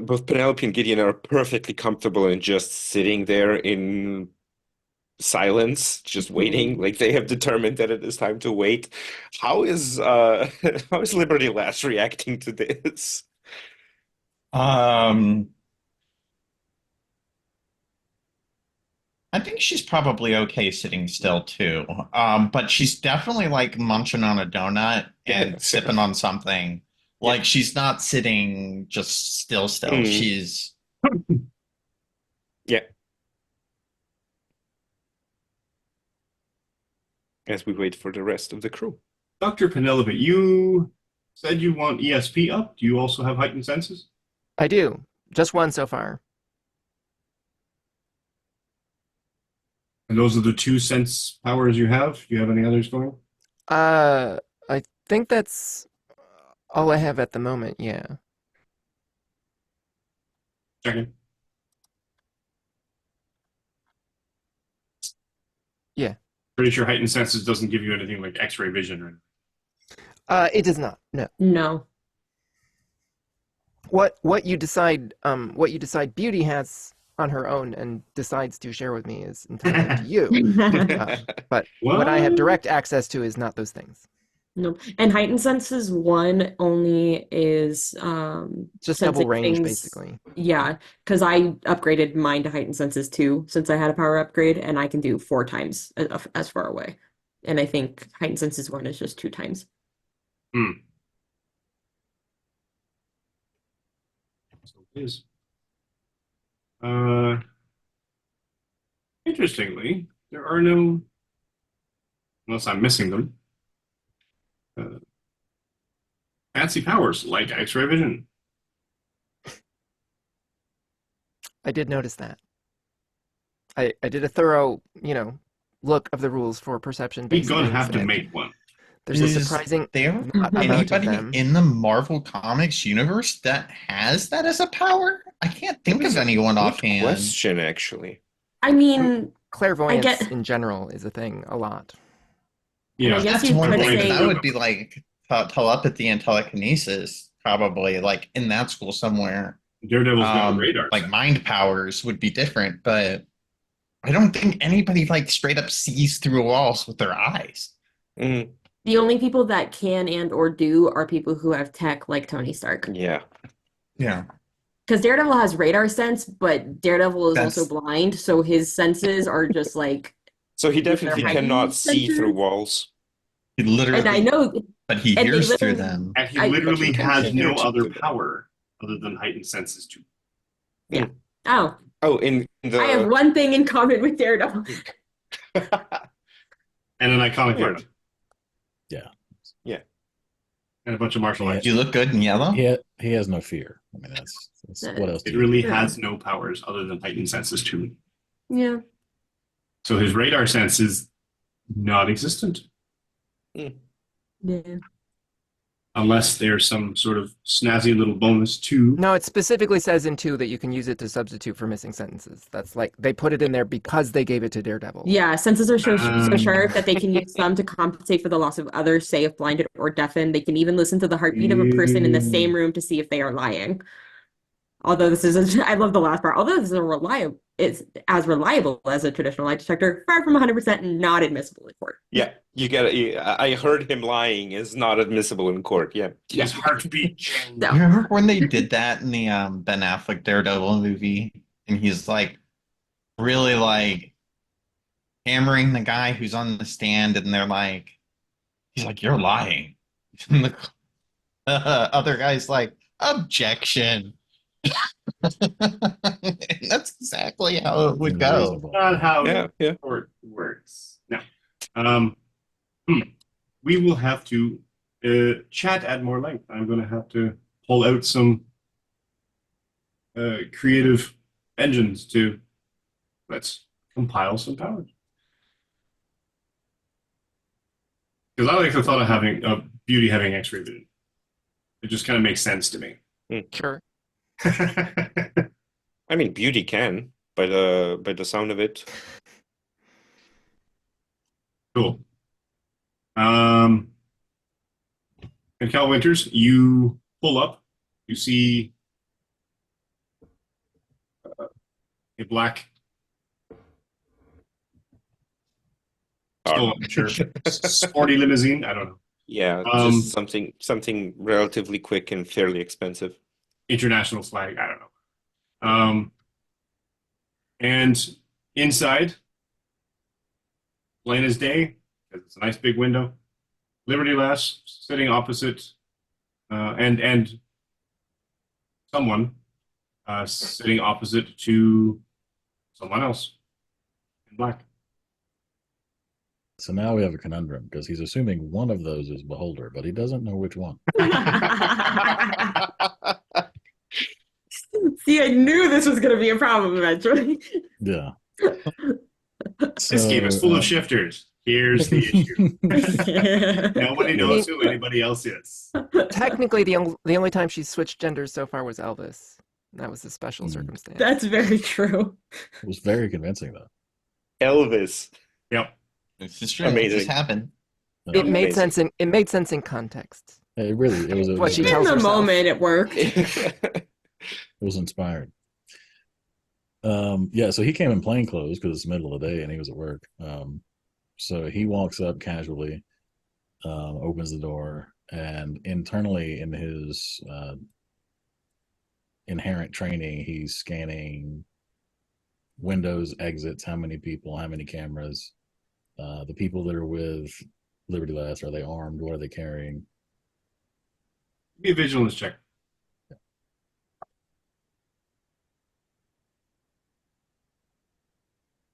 both Penelope and Gideon are perfectly comfortable in just sitting there in silence, just waiting. Like they have determined that it is time to wait. How is how is Liberty Lass reacting to this? I think she's probably okay sitting still too. But she's definitely like munching on a donut and sipping on something. Like she's not sitting just still. Mm. She's Yeah. As we wait for the rest of the crew. Dr. Penelope, you said you want ESP up. Do you also have heightened senses? I do. Just one so far. And those are the 2 sense powers you have? Do you have any others going? I think that's all I have at the moment, yeah. Checking. Yeah. Pretty sure heightened senses doesn't give you anything like X-ray vision or It does not, no. No. What you decide Beauty has on her own and decides to share with me is entirely to you. But what I have direct access to is not those things. Nope. And heightened senses 1 only is Just sensing double range, things- basically. Yeah, because I upgraded mine to heightened senses 2 since I had a power upgrade, and I can do 4 times as far away. And I think heightened senses 1 is just 2 times. So it is. Interestingly, there are no, unless I'm missing them, fancy powers like X-ray vision. I did notice that. I did a thorough, look of the rules for perception. We're gonna have to make one. There's a Is surprising there amount of anybody them. in the Marvel Comics universe that has that as a power? I can't think of anyone Good offhand. question, actually. I mean, Clairvoyance get- in general is a thing a lot. Yeah, I guess That's you one could thing, but say- that would be like telepathy and telekinesis, probably like in that school somewhere. Daredevil's got a radar. Like mind powers would be different, but I don't think anybody like straight up sees through walls with their eyes. Mm, the only people that can and or do are people who have tech like Tony Stark. yeah. Yeah. Because Daredevil has radar sense, but Daredevil is That's- also blind, so his senses are just like. So he They're definitely heightened cannot see sensors? through walls. He literally, And I know, but he and they hears through literally- them. And he I- literally But you has can hear no to other them. power other than heightened senses too. oh, Oh, in the I have one thing in common with Daredevil. And an iconic Yeah. art. Yeah. And a bunch of martial arts. You look good in yellow. He has no fear. I mean, that's what else? It do you really do? has no powers other than heightened senses too. Yeah. So his radar sense is non-existent Yeah. unless there's some sort of snazzy little bonus too. No, it specifically says in 2 that you can use it to substitute for missing sentences. That's like, they put it in there because they gave it to Daredevil. Yeah, senses are so Um. sharp that they can use some to compensate for the loss of others, say if blinded or deafened. They can even listen to the heartbeat of a person in the same room to see if they are lying. Although this is, I love the last part. Although this is it's as reliable as a traditional lie detector, far from 100% not admissible in court. Yeah, you get it. I heard him lying is not admissible in court. Yeah. His heartbeat changed. No. Remember when they did that in the Ben Affleck Daredevil movie, and he's like, really like hammering the guy who's on the stand, and he's like, "You're lying." And the other guy's like, "Objection." And that's exactly how it would Seems go. reasonable. Not how Yeah, yeah. court works. No. We will have to chat at more length. I'm going to have to pull out some creative engines to let's compile some powers. Because I like the thought of having beauty having X-ray vision. It just kind of makes sense to me. Sure. I mean, beauty can by the sound of it. Cool. And Cal Winters, you pull up. You see a black. Car. I'm sure. Sporty limousine. I don't know. Yeah, just something relatively quick and fairly expensive. International flag. I don't know. And inside, plain as day, because it's a nice big window. Liberty Lass sitting opposite, and someone sitting opposite to someone else in black. So now we have a conundrum because he's assuming one of those is Beholder, but he doesn't know which one. See, I knew this was going to be a problem eventually. Yeah. This game is full of shifters. Here's the issue. Nobody knows who anybody else is. Technically, the only time she's switched genders so far was Elvis. That was a special circumstance. That's very true. It was very convincing, though. Elvis. Yep. This is true. Amazing. It just happened. It made Amazing. sense in context. It really, it was. What she In tells the herself. moment, it worked. It was inspired. Yeah, so he came in plain clothes because it's the middle of the day and he was at work. So he walks up casually, opens the door, and internally in his inherent training, he's scanning windows, exits, how many people, how many cameras, the people that are with Liberty Lass, are they armed? What are they carrying? Be a vigilance check.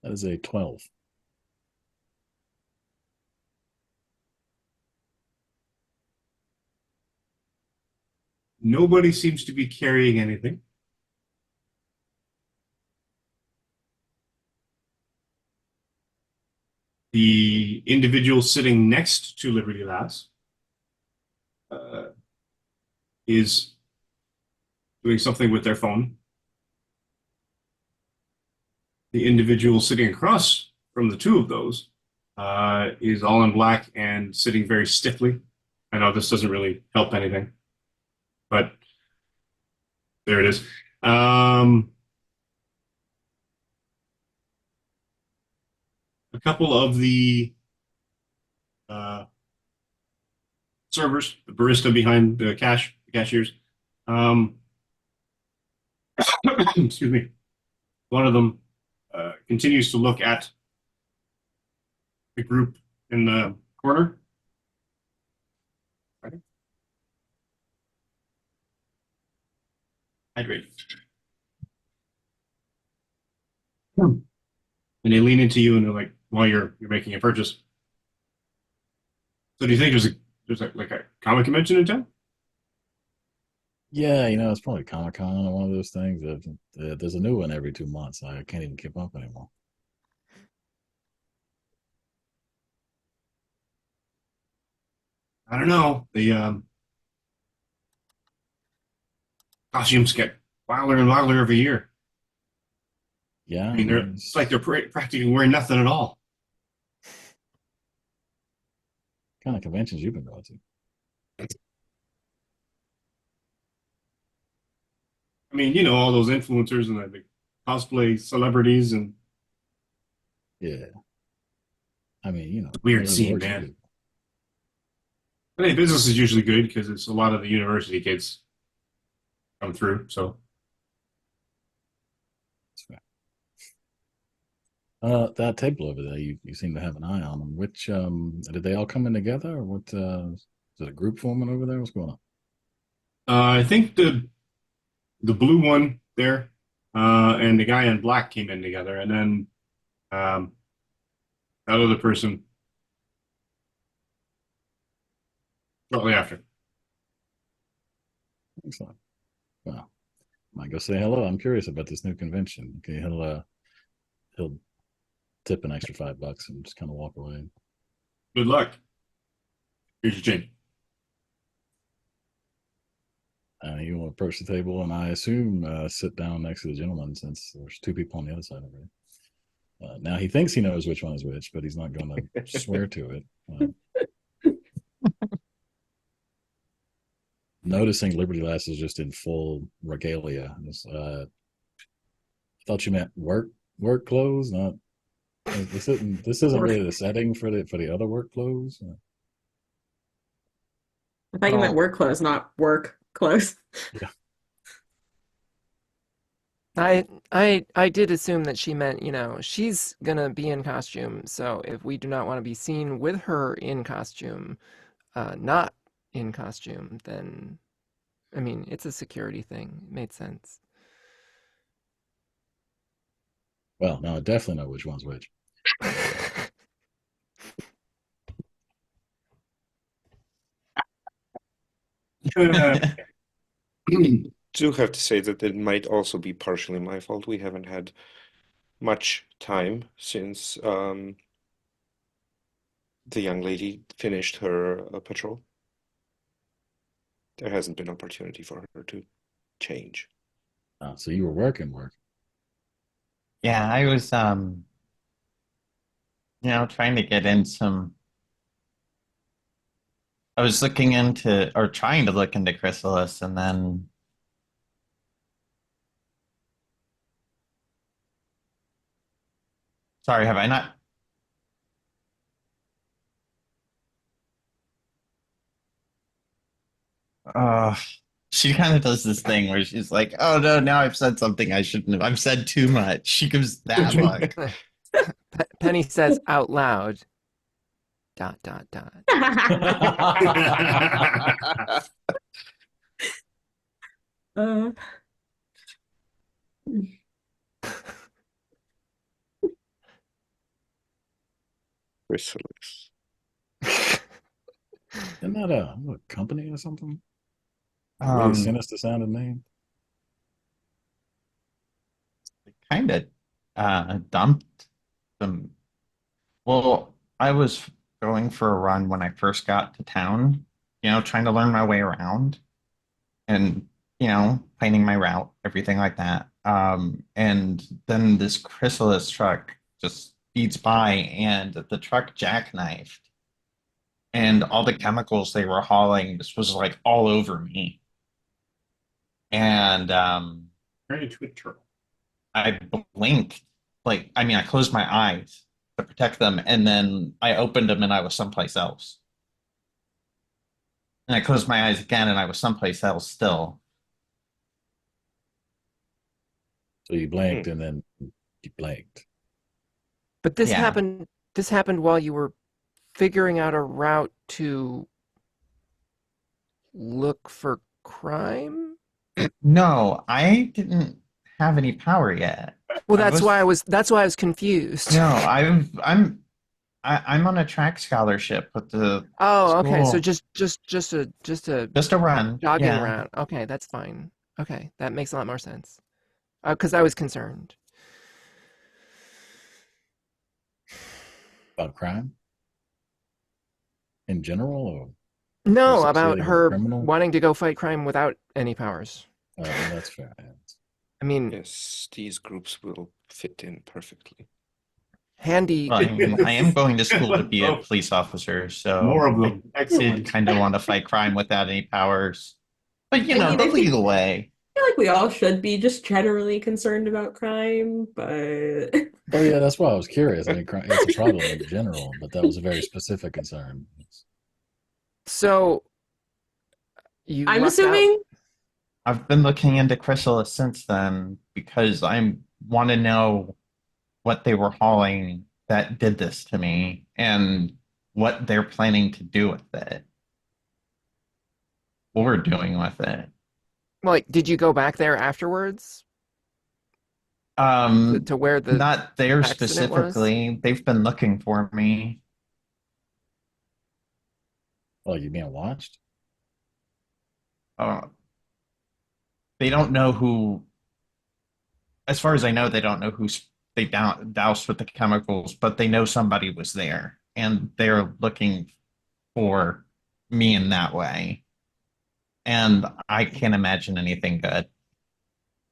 That is a 12. Nobody seems to be carrying anything. The individual sitting next to Liberty Lass is doing something with their phone. The individual sitting across from the two of those is all in black and sitting very stiffly. I know this doesn't really help anything, but there it is. A couple of the servers, the barista behind the cashiers. Excuse me. One of them continues to look at the group in the corner. Hydrate. And they lean into you and they're like, while you're making a purchase. So do you think there's like a comic convention in town? Yeah, it's probably Comic-Con or one of those things. There's a new one every 2 months. I can't even keep up anymore. I don't know. The costumes get wilder and wilder every year. Yeah, I mean, it's like they're practically wearing nothing at all. kind of conventions you've been going to. I mean, all those influencers and the cosplay celebrities and Yeah. I mean, weird there's scene, works man. to do. I think business is usually good because it's a lot of the university kids come through. So It's fair. That table over there, you seem to have an eye on them. Which did they all come in together, or what? Is it a group forming over there? What's going on? I think the blue one there, and the guy in black came in together, and then that other person shortly after. Excellent. Well, I might go say hello. I'm curious about this new convention. Okay, he'll tip an extra $5 and just kind of walk away. Good luck. Here's your change. You will approach the table, and I assume sit down next to the gentleman since there's two people on the other side of it. Now he thinks he knows which one is which, but he's not going to swear to it. Noticing Liberty Lass is just in full regalia. I thought you meant work clothes, not. This isn't really the setting for the other work clothes. I thought you meant work clothes, not work clothes. Yeah. I did assume that she meant, she's gonna be in costume, so if we do not want to be seen with her in costume, not in costume, then I mean it's a security thing. It made sense. Well, now I definitely know which one's which. Do have to say that it might also be partially my fault. We haven't had much time since the young lady finished her patrol. There hasn't been opportunity for her to change. So you were working. Yeah, I was trying to get in some. I was looking into or trying to look into Chrysalis, and then sorry, have I not? She kind of does this thing where she's like, "Oh no, now I've said something I shouldn't have. I've said too much." She gives that look. Penny says out loud. ... Uh, Chrysalis. Isn't that a company or something? Really sinister sounding name. Kind of dumped them. Well, I was going for a run when I first got to town, trying to learn my way around and, finding my route, everything like that. And then this Chrysalis truck just speeds by and the truck jackknifed. And all the chemicals they were hauling just was like all over me. And Turn into a turtle. I blinked, I closed my eyes to protect them, and then I opened them and I was someplace else. And I closed my eyes again and I was someplace else still. So you blinked and then you blanked. But this happened while you were figuring out a route to look for crime? No, I didn't have any power yet. Well, that's why I was confused. No, I'm on a track scholarship with the okay. So school. just Just a run. jogging Yeah. around. Okay, that's fine. Okay, that makes a lot more sense. Because I was concerned. About crime? In general? Or No, about associated with a her criminal? wanting to go fight crime without any powers. That's fair. I mean, Yes, these groups will fit in perfectly. handy. Well, I am going to school to be a police officer, so More of them. I did Excellent. kind of want to fight crime without any powers. But I mean, the I think- legal way. I feel like we all should be just generally concerned about crime, but Oh yeah, that's why I was curious. I mean, it's a problem in general, but that was a very specific concern. So you I'm lucked out. assuming I've been looking into Chrysalis since then because I want to know what they were hauling that did this to me and what they're planning to do with it. What we're doing with it. Like, did you go back there afterwards to where the Not there accident was? specifically. They've been looking for me. Oh, you being watched? Uh, they don't know who. As far as I know, they don't know who they doused with the chemicals, but they know somebody was there, and they're looking for me in that way. And I can't imagine anything good.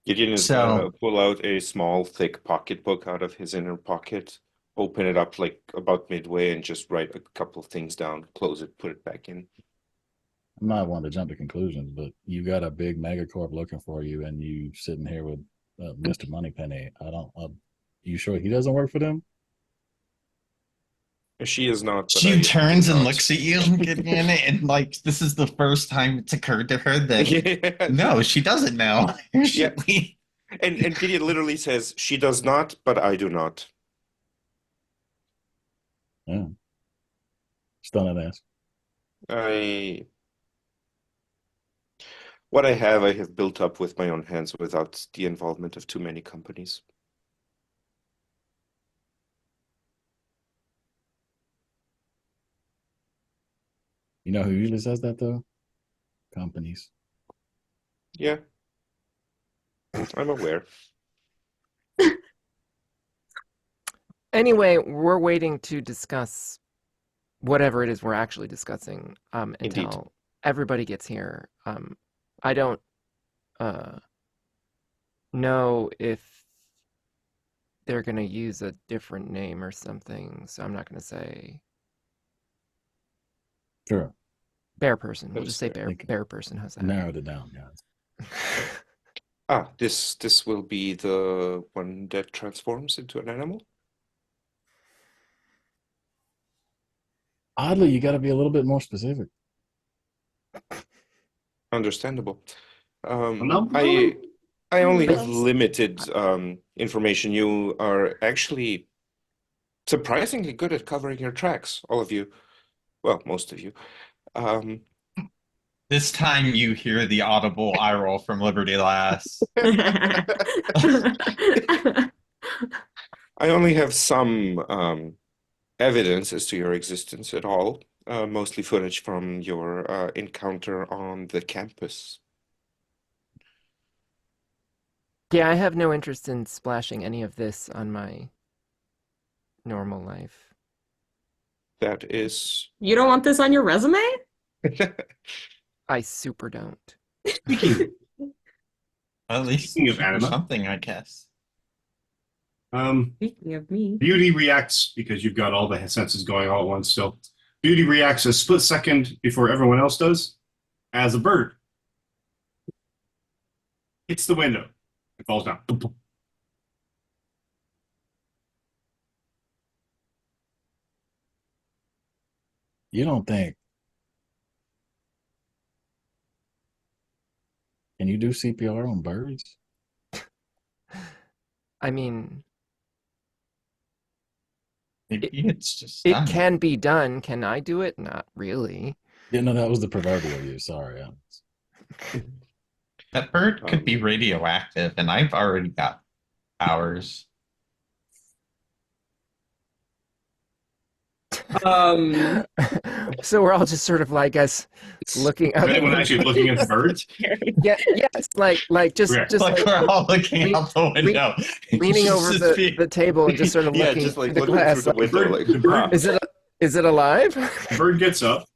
Gideon is So- gonna pull out a small, thick pocketbook out of his inner pocket, open it up like about midway, and just write a couple of things down, close it, put it back in. I'm not one to jump to conclusions, but you got a big megacorp looking for you, and you sitting here with Mr. Moneypenny. You sure he doesn't work for them? She is not. But I She am turns and not. looks at you, Gideon, and like this is the first time it's occurred to her that Yeah. no, she doesn't know. Yeah. And Gideon literally says, "She does not, but I do not." Yeah. Stunning ass. What I have built up with my own hands without the involvement of too many companies. You know who usually says that though? Companies. Yeah, I'm aware. Anyway, we're waiting to discuss whatever it is we're actually discussing until Indeed. everybody gets here. I don't know if they're going to use a different name or something, so I'm not going to say Sure. bear person. We'll That's just say fair. bear person. How's that? Narrowed it down, guys. This will be the one that transforms into an animal? Oddly, you got to be a little bit more specific. Understandable. No. I only have But- limited information. You are actually surprisingly good at covering your tracks, all of you. Well, most of you. This time you hear the audible eye roll from Liberty Lass. I only have some evidence as to your existence at all, mostly footage from your encounter on the campus. Yeah, I have no interest in splashing any of this on my normal life. That is. You don't want this on your resume? I super don't. Speaking, At least Speaking of for Anima. something, I guess. Speaking of me. Beauty reacts because you've got all the senses going all at once. So Beauty reacts a split second before everyone else does, as a bird hits the window and falls down. Boom, boom. You don't think. Can you do CPR on birds? I mean, Maybe it's just it done. can be done. Can I do it? Not really. Yeah, no, that was the proverbial you. Sorry. That bird could be radioactive, and I've already got powers. So we're all just sort of like, guys, looking Is out. anyone actually looking at the birds? Yeah, yes, like just Correct. just Like like we're all looking out the window, leaning Just over this big- the table and just sort of Yeah, looking just like through the looking glass. through the Like, window, bird- like, the bird- "Huh." is it alive? The bird gets up,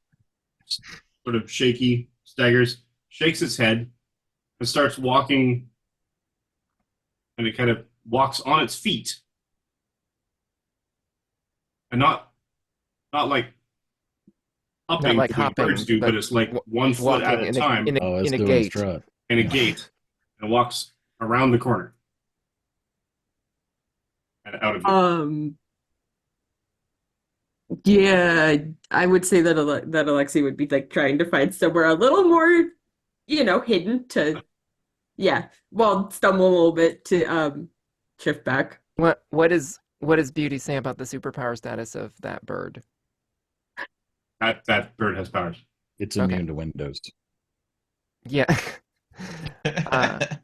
sort of shaky, staggers, shakes its head, and starts walking. And it kind of walks on its feet, and not like hopping like the way hopping, birds do, but but it's like one foot Walking at a time in Oh, it's a doing gate. strut. in a gate, and walks around the corner and out of view. Yeah, I would say that that Alexi would be like trying to find somewhere a little more, hidden to, yeah, well, stumble a little bit to shift back. What does Beauty say about the superpower status of that bird? That bird has powers. It's Okay. immune to Windows. Yeah. What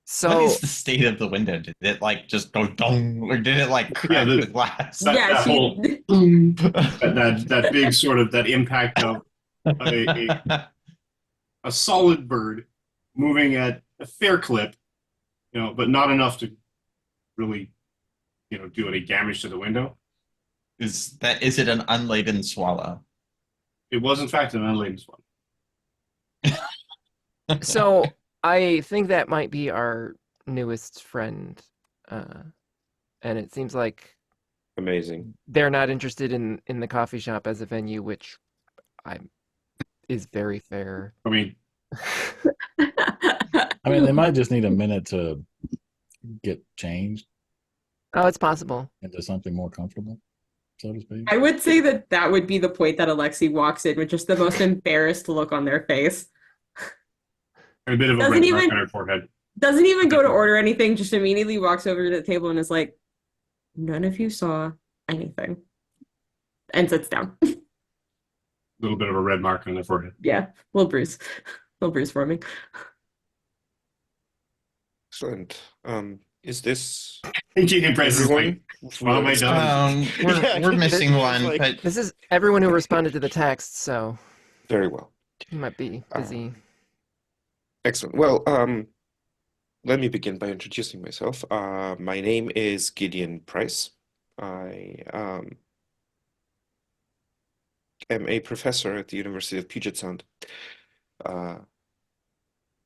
So is the state of the window? Did it like just go dong, or did it like crack the- the glass? Yeah, that she. whole that big sort of that impact of a solid bird moving at a fair clip, but not enough to really, do any damage to the window. Is it an unladen swallow? It was in fact an unladen swan. so I think that might be our newest friend. And it seems like Amazing. they're not interested in the coffee shop as a venue, which is very fair. I mean, I mean, they might just need a minute to get changed Oh, it's possible. into something more comfortable, so to speak. I would say that would be the point that Alexi walks in with just the most embarrassed look on their face. a bit of a Doesn't red mark even- on her forehead. Doesn't even go to order anything, just immediately walks over to the table and is like, none of you saw anything. And sits down. A little bit of a red mark on their forehead. Yeah, little bruise. Little bruise forming. Excellent. Is this Gideon Price is everyone? like, what am I done? We're missing it's one, like- but This is everyone who responded to the text, so Very well. you might be busy. Excellent. Well, let me begin by introducing myself. My name is Gideon Price. I am a professor at the University of Puget Sound.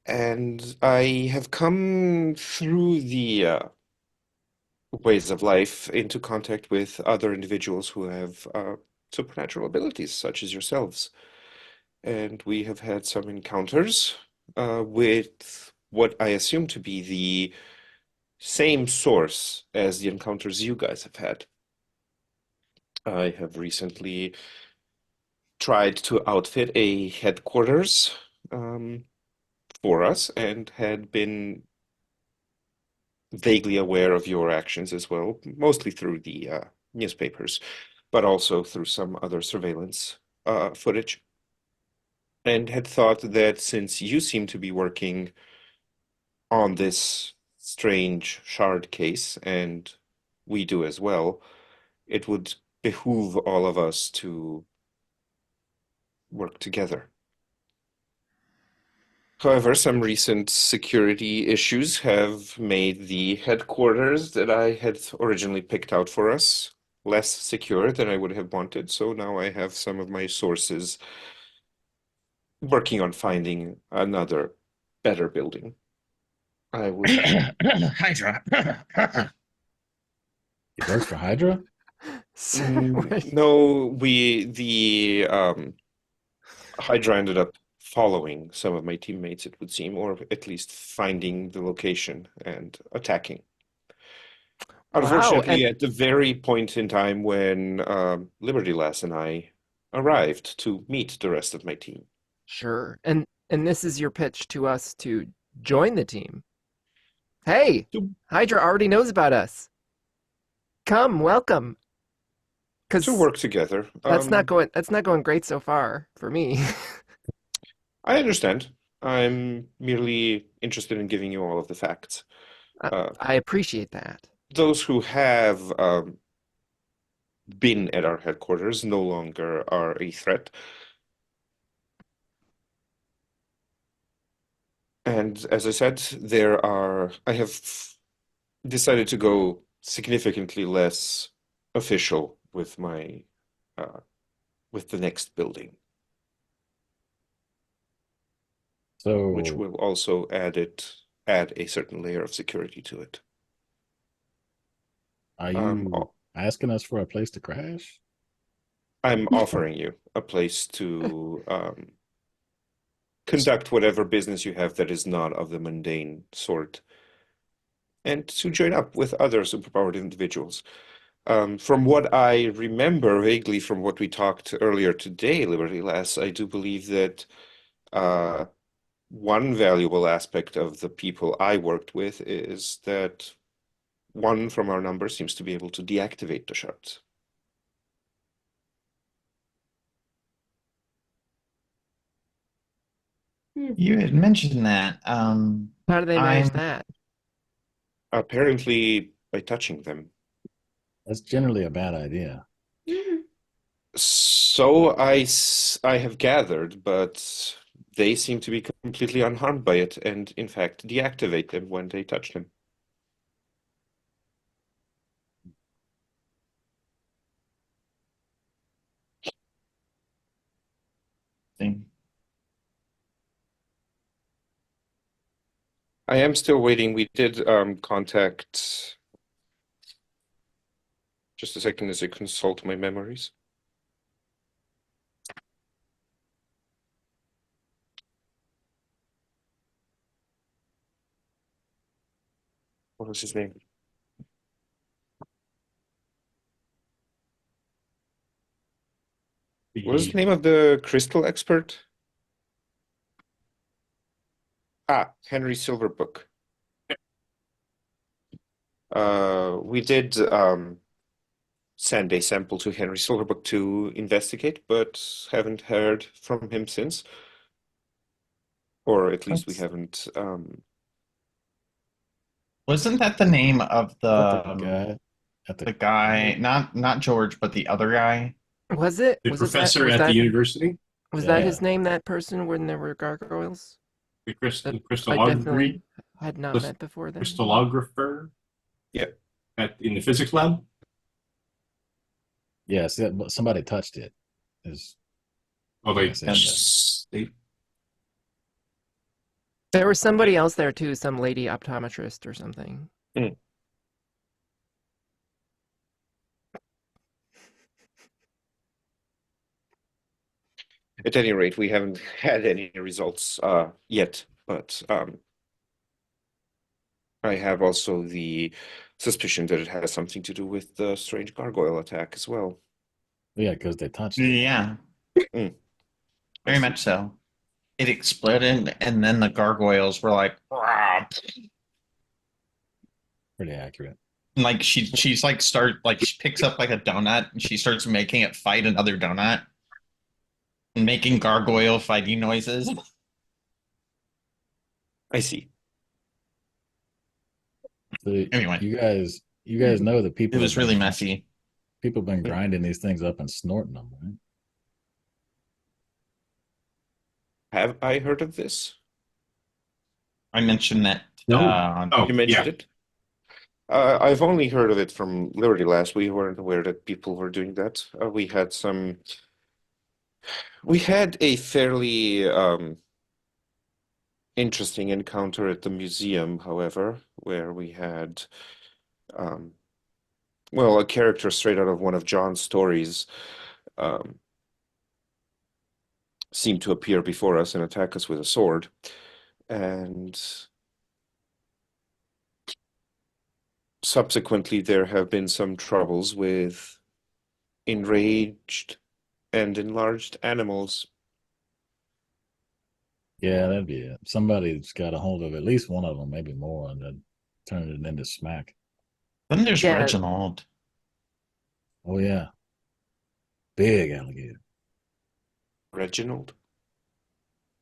And I have come through the ways of life into contact with other individuals who have supernatural abilities, such as yourselves. And we have had some encounters with what I assume to be the same source as the encounters you guys have had. I have recently tried to outfit a headquarters for us and had been vaguely aware of your actions as well, mostly through the newspapers, but also through some other surveillance footage. And had thought that since you seem to be working on this strange shard case, and we do as well, it would behoove all of us to work together. However, some recent security issues have made the headquarters that I had originally picked out for us less secure than I would have wanted, so now I have some of my sources working on finding another better building. I would Hydra. It works for Hydra? no, the Hydra ended up following some of my teammates, it would seem, or at least finding the location and attacking. Unfortunately, at the very point in time when Liberty Lass and I arrived to meet the rest of my team. Sure. And this is your pitch to us to join the team. Hey, Hydra already knows about us. Come, welcome. To work together. That's not going great so far for me. I understand. I'm merely interested in giving you all of the facts. I appreciate that. Those who have been at our headquarters no longer are a threat. And as I said, I have decided to go significantly less official with my with the next building, So, which will also add a certain layer of security to it. are you asking us for a place to crash? I'm offering you a place to conduct whatever business you have that is not of the mundane sort, and to join up with other superpowered individuals. From what I remember vaguely from what we talked earlier today, Liberty Lass, I do believe that one valuable aspect of the people I worked with is that one from our number seems to be able to deactivate the shards. You had mentioned that. How do they manage I'm that? Apparently by touching them. That's generally a bad idea. So I have gathered, but they seem to be completely unharmed by it, and in fact deactivate them when they touch them. I am still waiting. We did contact. Just a second as I consult my memories. What was his name? What was the name of the crystal expert? Henry Silverbook. We did send a sample to Henry Silverbook to investigate, but haven't heard from him since. Or at least we haven't. Wasn't that the name of The guy at the guy, not George, but the other guy? Was it? The Was professor it that, was at that, the university, Was that Yeah. his name, that person, when there were gargoyles? the I crystallography, definitely had not Crys- met before then. crystallographer. Yeah. In the physics lab. Yes, but somebody touched it. Oh, they Yes, yes. There was somebody else there too, some lady optometrist or something. At any rate, we haven't had any results yet, but I have also the suspicion that it has something to do with the strange gargoyle attack as well. Yeah, because they touched it. Yeah, I very see. much so. It exploded, and then the gargoyles were like, "Rah." Pretty accurate. And, like she's like she picks up like a donut and she starts making it fight another donut and making gargoyle fighting noises. I see. So Anyway. you guys know that people It was have been- really messy. People have been grinding these things up and snorting them, right? Have I heard of this? I mentioned that. No. You mentioned it? I've only heard of it from Liberty Last. We weren't aware that people were doing that. We had a fairly interesting encounter at the museum, however, where we had a character straight out of one of John's stories seemed to appear before us and attack us with a sword. And subsequently, there have been some troubles with enraged and enlarged animals. Yeah, that'd be it. Somebody's got a hold of at least one of them, maybe more, and then turn it into smack. Then there's Yeah. Reginald. Oh yeah, big alligator. Reginald?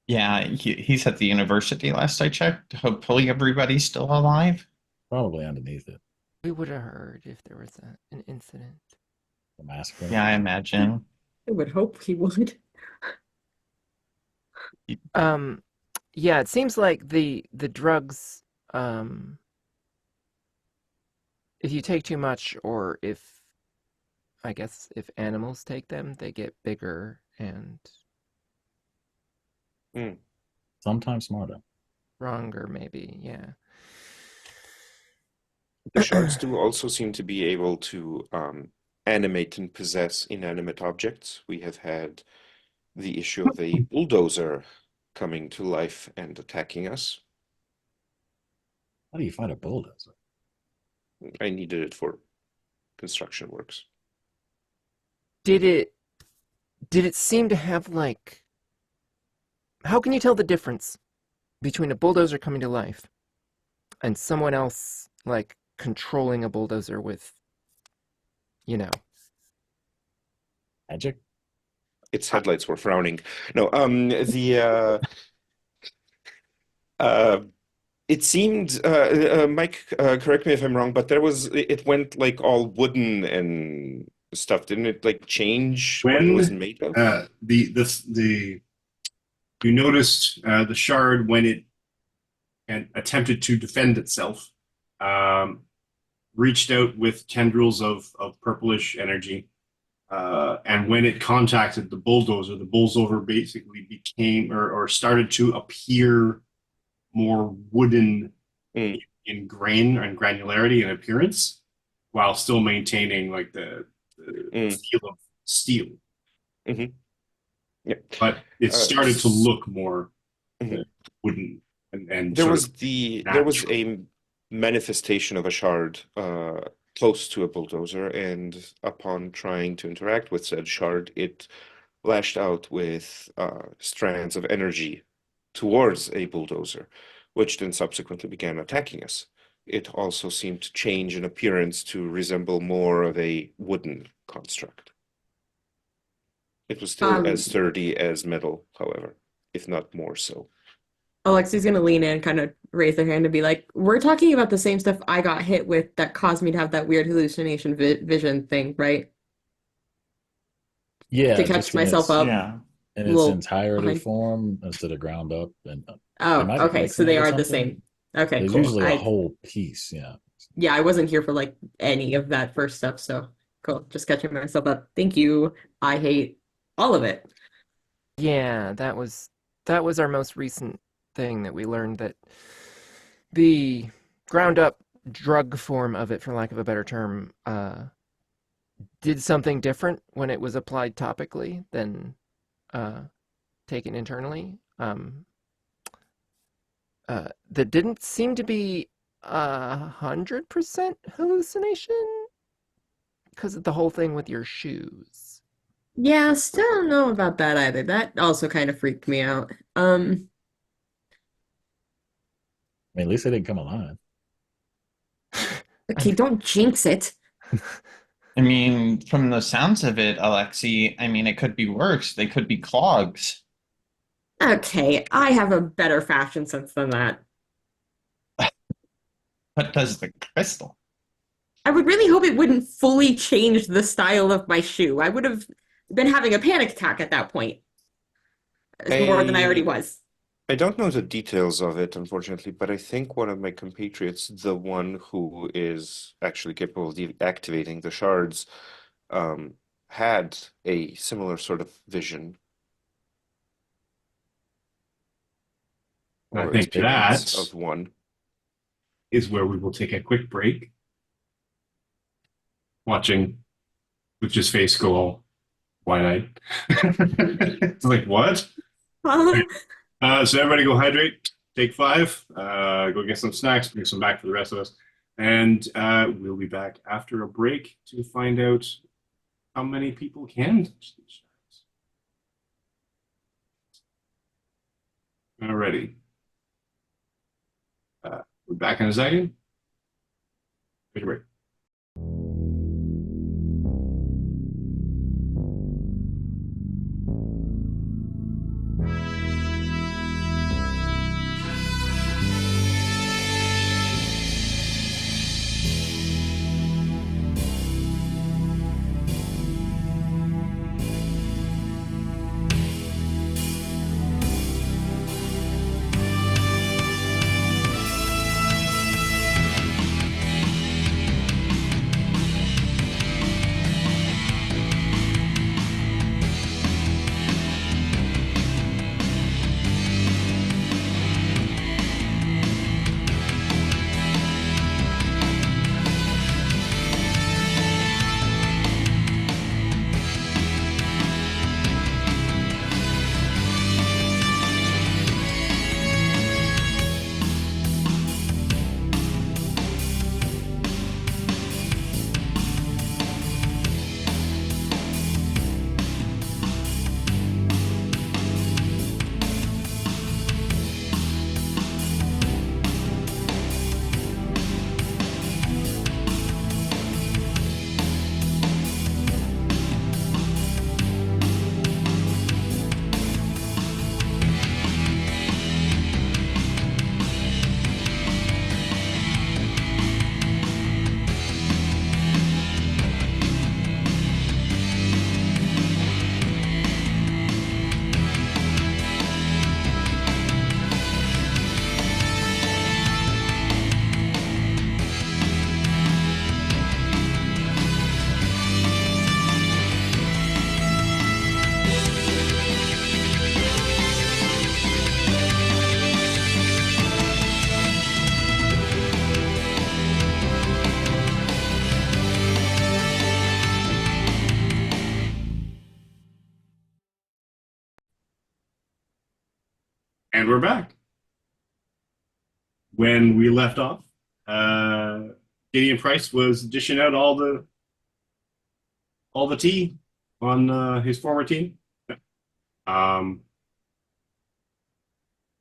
Yeah, he's at the university last I checked. Hopefully everybody's still alive. Probably underneath it. We would have heard if there was an incident. The massacre. Yeah, I imagine. I would hope he would. Yeah, it seems like the drugs, if you take too much, or if animals take them, they get bigger and Sometimes smarter. stronger, maybe. Yeah. The shards do also seem to be able to animate and possess inanimate objects. We have had the issue of a bulldozer coming to life and attacking us. How do you fight a bulldozer? I needed it for construction works. Did it seem to have, like, how can you tell the difference between a bulldozer coming to life and someone else, like, controlling a bulldozer with, you know. Magic. Its headlights were frowning. No, it seemed, Mike, correct me if I'm wrong, but it went like all wooden and stuff, didn't it? Like change what it was made of? You noticed the shard when it attempted to defend itself, reached out with tendrils of purplish energy. And when it contacted the bulldozer basically became or started to appear more wooden in grain and granularity and appearance, while still maintaining like the feel of steel. Mm-hmm. Yep. But it started to look more wooden and there was a manifestation of a shard close to a bulldozer, and upon trying to interact with said shard, it lashed out with strands of energy towards a bulldozer, which then subsequently began attacking us. It also seemed to change in appearance to resemble more of a wooden construct. It was still as sturdy as metal, however, if not more so. Alexi's gonna lean in, kind of raise their hand and be like, "We're talking about the same stuff I got hit with that caused me to have that weird hallucination vision thing, right? Yeah, To catch just in myself its, up. Yeah. in its Little entirety behind. form instead of ground up. And they Oh, might have okay, so mixing they it or are the something. same. Okay, There's cool. usually a whole piece. Yeah. Yeah, I wasn't here for like any of that first stuff, so cool. Just catching myself up. Thank you. I hate all of it. Yeah, that was our most recent thing that we learned, that the ground up drug form of it, for lack of a better term, did something different when it was applied topically than taken internally. That didn't seem to be 100% hallucination because of the whole thing with your shoes. Yeah, still don't know about that either. That also kind of freaked me out. I mean, at least they didn't come alive. Okay, don't jinx it. I mean, from the sounds of it, Alexi, I mean, it could be worse. They could be clogs. Okay, I have a better fashion sense than that. What does the crystal? I would really hope it wouldn't fully change the style of my shoe. I would have been having a panic attack at that point. More than I already was. I don't know the details of it, unfortunately, but I think one of my compatriots, the one who is actually capable of activating the shards, had a similar sort of vision. I Or think experience that of one. is where we will take a quick break. Watching Lucha's face go all wide-eyed. It's like, what? So everybody go hydrate, take 5, go get some snacks, bring some back for the rest of us. And we'll be back after a break to find out how many people can touch these shards. Alrighty. We're back in a second. Take a break. And we're back. When we left off, Gideon Price was dishing out all the tea on his former team. Um,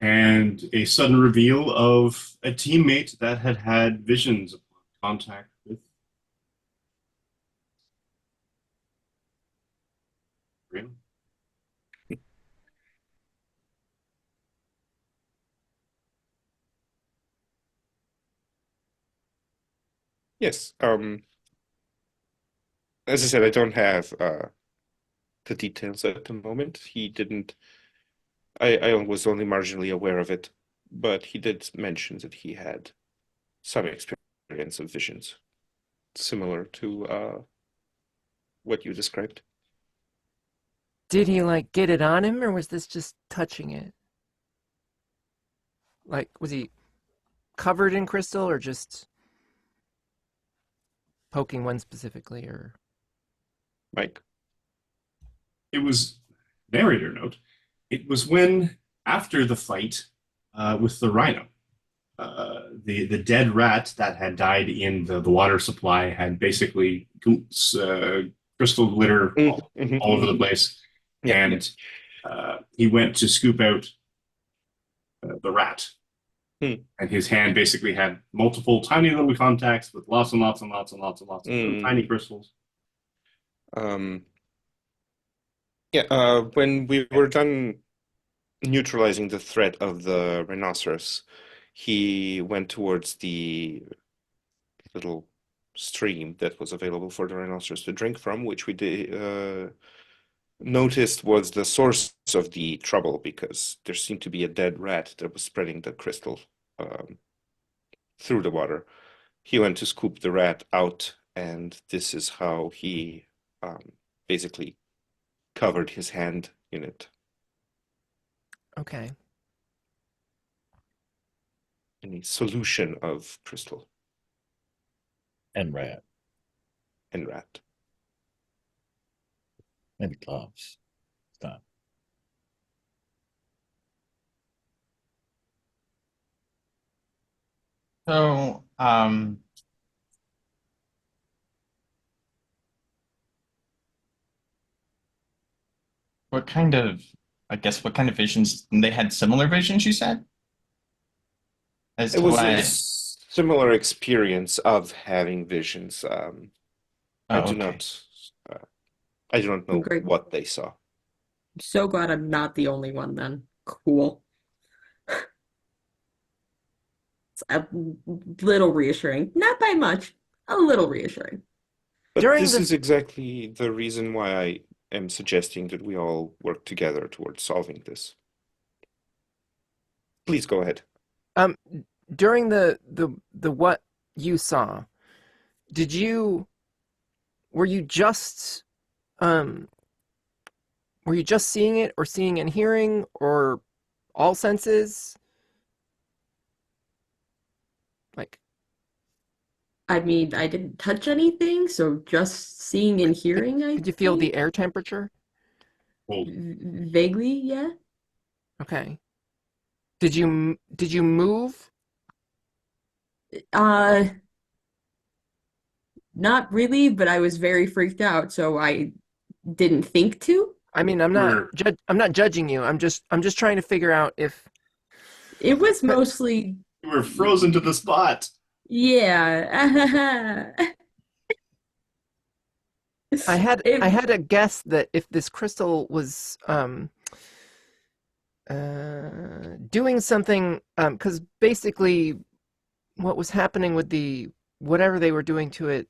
and a sudden reveal of a teammate that had had visions upon contact with Grim. Yes. As I said, I don't have the details at the moment. He didn't. I was only marginally aware of it, but he did mention that he had some experience of visions similar to what you described. Did he like get it on him, or was this just touching it? Like, was he covered in crystal, or just poking one specifically, or? Mike. It was narrator note. It was when after the fight with the rhino, the dead rat that had died in the water supply had basically crystal glitter all over the place, Yeah. and he went to scoop out the rat. And his hand basically had multiple tiny little contacts with lots and lots and lots and lots and lots of little tiny crystals. When we were done neutralizing the threat of the rhinoceros, he went towards the little stream that was available for the rhinoceros to drink from, which we noticed was the source of the trouble because there seemed to be a dead rat that was spreading the crystal through the water. He went to scoop the rat out, and this is how he basically covered his hand in it. Okay. In a solution of crystal And rat. and rat. Maybe gloves. Stop. So, what kind of, I guess, what kind of visions? They had similar visions, you said? As It to was a what? similar experience of having visions. I do okay. not. I do not know Great. what they saw. So glad I'm not the only one then. Cool. It's a little reassuring. Not by much. A little reassuring. But During this the- is exactly the reason why I am suggesting that we all work together towards solving this. Please go ahead. During the what you saw, were you just seeing it, or seeing and hearing, or all senses? Like, I mean, I didn't touch anything, so just seeing and hearing, I could you feel the think. air temperature? Cold. Vaguely, yeah. Okay. Did you move? Uh, Not really, but I was very freaked out, so I didn't think to. I mean, I'm not judging you. I'm just trying to figure out if It was mostly, You were frozen to the spot. yeah. I had It- a guess that if this crystal was doing something, because basically what was happening with whatever they were doing to it,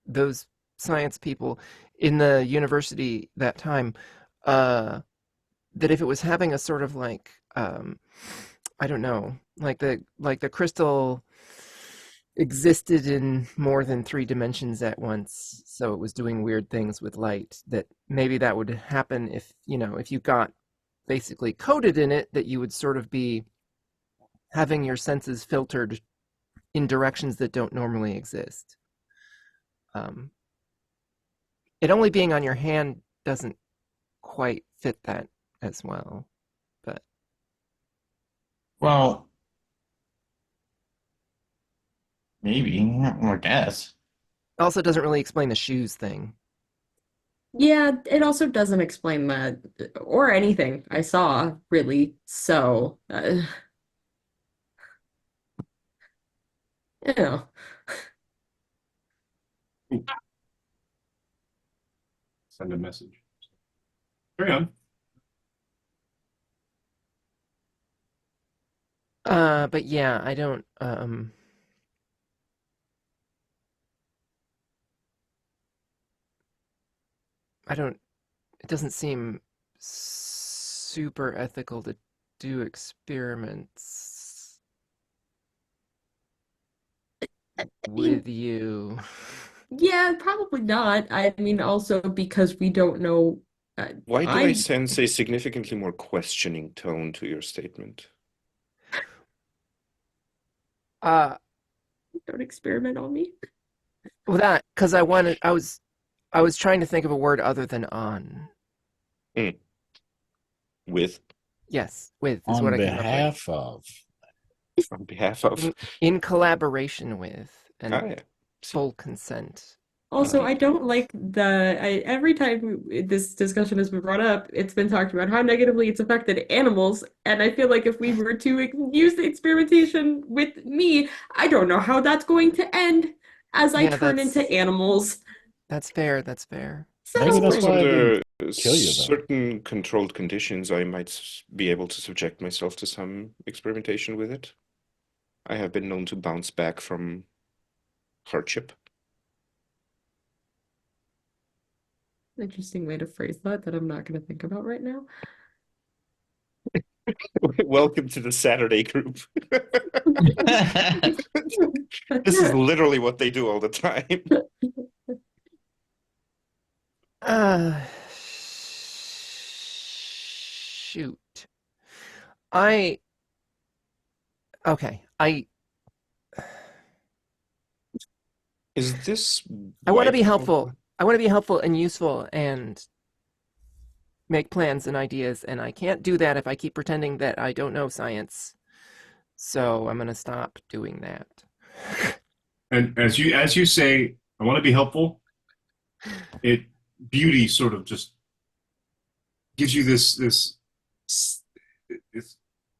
those science people in the university that time, that if it was having a sort of like I don't know, like the crystal existed in more than 3 dimensions at once, so it was doing weird things with light, that maybe that would happen if you got basically coated in it, that you would sort of be having your senses filtered in directions that don't normally exist. It only being on your hand doesn't quite fit that as well, but Well, maybe. I guess. Also, doesn't really explain the shoes thing. Yeah, it also doesn't explain that or anything I saw, really. So, you know. Ooh, send a message. Carry on. But yeah, I don't. I don't. It doesn't seem super ethical to do experiments with you. Yeah, probably not. I mean, also because we don't know. Why do I I sense a significantly more questioning tone to your statement? don't experiment on me. Well, that because I was trying to think of a word other than on. With, Yes, with is On what I came up with. behalf of. on behalf of. In collaboration with and Ah, yeah. full consent. Also, I don't like every time this discussion has been brought up, it's been talked about how negatively it's affected animals. And I feel like if we were to use the experimentation with me, I don't know how that's going to end as I Yeah, turn into animals. That's fair. That's fair. Maybe So, that's Suppose why I didn't under kill you, though. certain controlled conditions, I might be able to subject myself to some experimentation with it. I have been known to bounce back from hardship. interesting way to phrase that I'm not going to think about right now. Welcome to the Saturday group. This is literally what they do all the time. Shoot. Okay. Is this I want to be white helpful. collar? I want to be helpful and useful and make plans and ideas, and I can't do that if I keep pretending that I don't know science. So I'm gonna stop doing that. And as you say, I want to be helpful. Beauty sort of just gives you this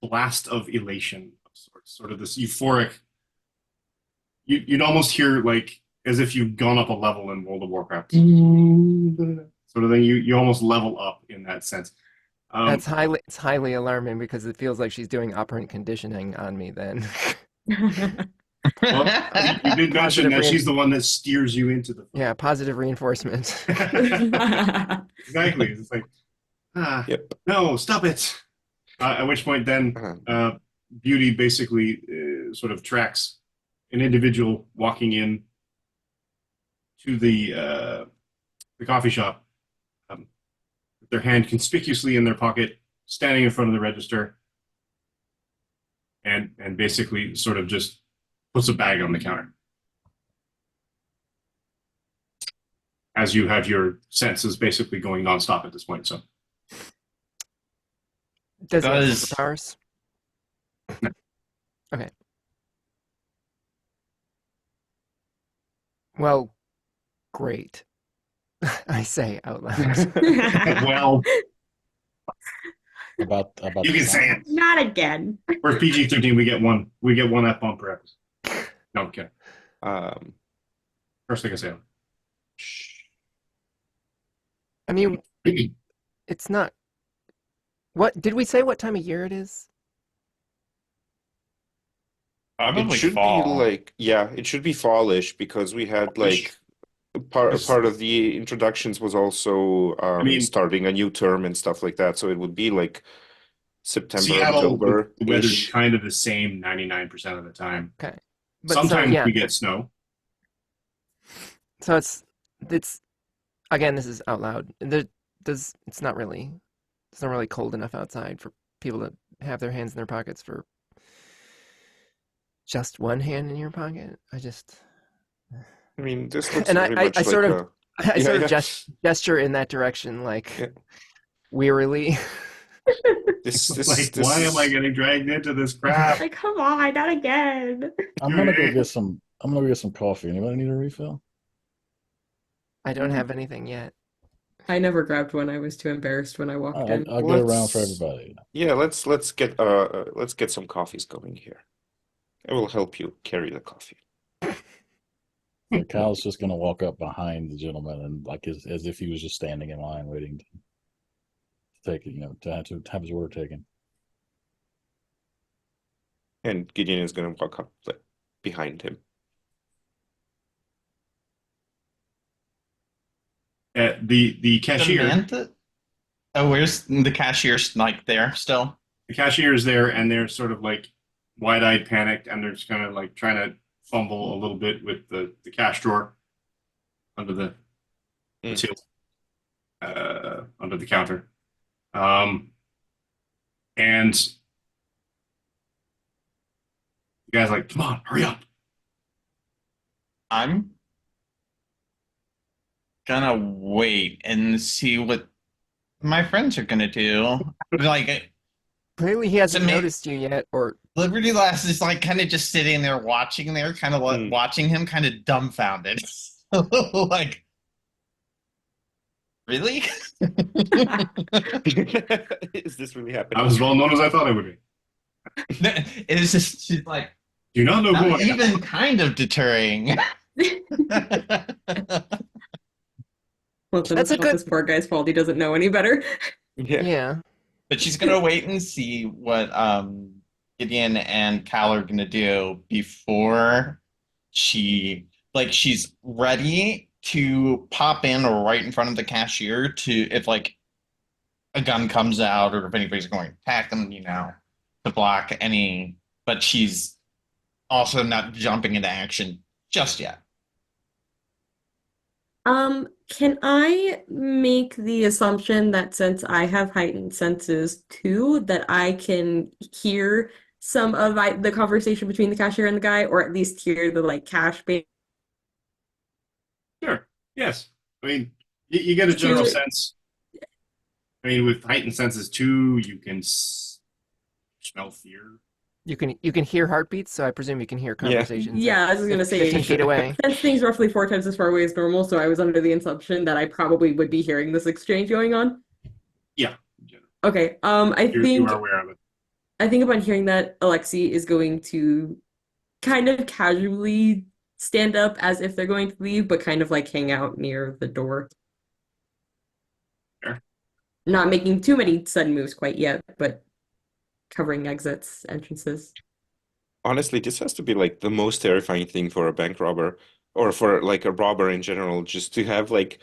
blast of elation of sorts, sort of this euphoric. You'd almost hear like as if you've gone up a level in World of Warcraft, sort of thing. You almost level up in that sense. It's highly alarming because it feels like she's doing operant conditioning on me then. Well, you did mention Positive that she's the one that steers you into the. Yeah, positive reinforcement. Exactly. It's like, Yep. no, stop it. At which point, then Beauty basically sort of tracks an individual walking in to the coffee shop, with their hand conspicuously in their pocket, standing in front of the register, and basically sort of just puts a bag on the counter. As you have your senses basically going nonstop at this point, so. Does he have Does- superpowers? Okay. Well, great. I say out loud. Well, About you the can say it. Not again. We're PG-13. We get one F-bomb per episode. No, I'm kidding. First thing I say. I mean, it's not. What did we say? What time of year it is? It Probably should fall. be like, yeah, it should be fallish because we had like part of the introductions was also starting a new term and stuff like that. So it would be like September, Seattle, October. the weather's kind of the same 99% of the time. Okay. But Sometimes yeah. we get snow. So it's again, this is out loud. It's not really cold enough outside for people to have their hands in their pockets for just one hand in your pocket. I mean, this looks And very much I like sort of a, gesture in that direction, like Yeah. wearily. Like, why am I getting dragged into this crap? Like, come on, not again. I'm gonna go get some. I'm gonna go get some coffee. Anybody need a refill? I don't have anything yet. I never grabbed one. I was too embarrassed when I walked in. I'll get around for everybody. Yeah, let's get some coffees going here. I will help you carry the coffee. So Kyle's just gonna walk up behind the gentleman and like as if he was just standing in line waiting to take it, to have his word taken. And Gideon is gonna walk up behind him. The cashier. Samantha? Oh, where's the cashier's like there still? The cashier is there, and they're sort of like wide-eyed, panicked, and they're just kind of like trying to fumble a little bit with the cash drawer under the till, under the counter. And the guy's like, "Come on, hurry up!" I'm gonna wait and see what my friends are gonna do. Like, Clearly, he hasn't To me- noticed you yet, or Liberty Lass is like kind of just sitting there watching there, kind of like watching him, kind of dumbfounded. Like, really? Is this really I happening? was as well known as I thought I would be. It's just she's like Do you not know who not I am? even kind of deterring. Listen, That's it's a not good- this poor guy's fault. He doesn't know any better. Yeah. yeah. But she's gonna wait and see what Gideon and Cal are gonna do before she's ready to pop in right in front of the cashier to if like a gun comes out or if anybody's going to attack them, to block any. But she's also not jumping into action just yet. Can I make the assumption that since I have heightened senses too, that I can hear some of the conversation between the cashier and the guy, or at least hear the like cash being Sure. Yes. I mean, you get a general sense. I mean, with heightened senses too, you can smell fear. You can hear heartbeats, so I presume you can hear Yeah. conversations. Yeah, I was gonna say 15 feet away. sense things roughly 4 times as far away as normal, so I was under the assumption that I probably would be hearing this exchange going on. Yeah. Okay. You are aware of it. I think upon hearing that, Alexi is going to kind of casually stand up as if they're going to leave, but kind of like hang out near the door. Sure. Not making too many sudden moves quite yet, but covering exits, entrances. Honestly, this has to be like the most terrifying thing for a bank robber or for like a robber in general, just to have like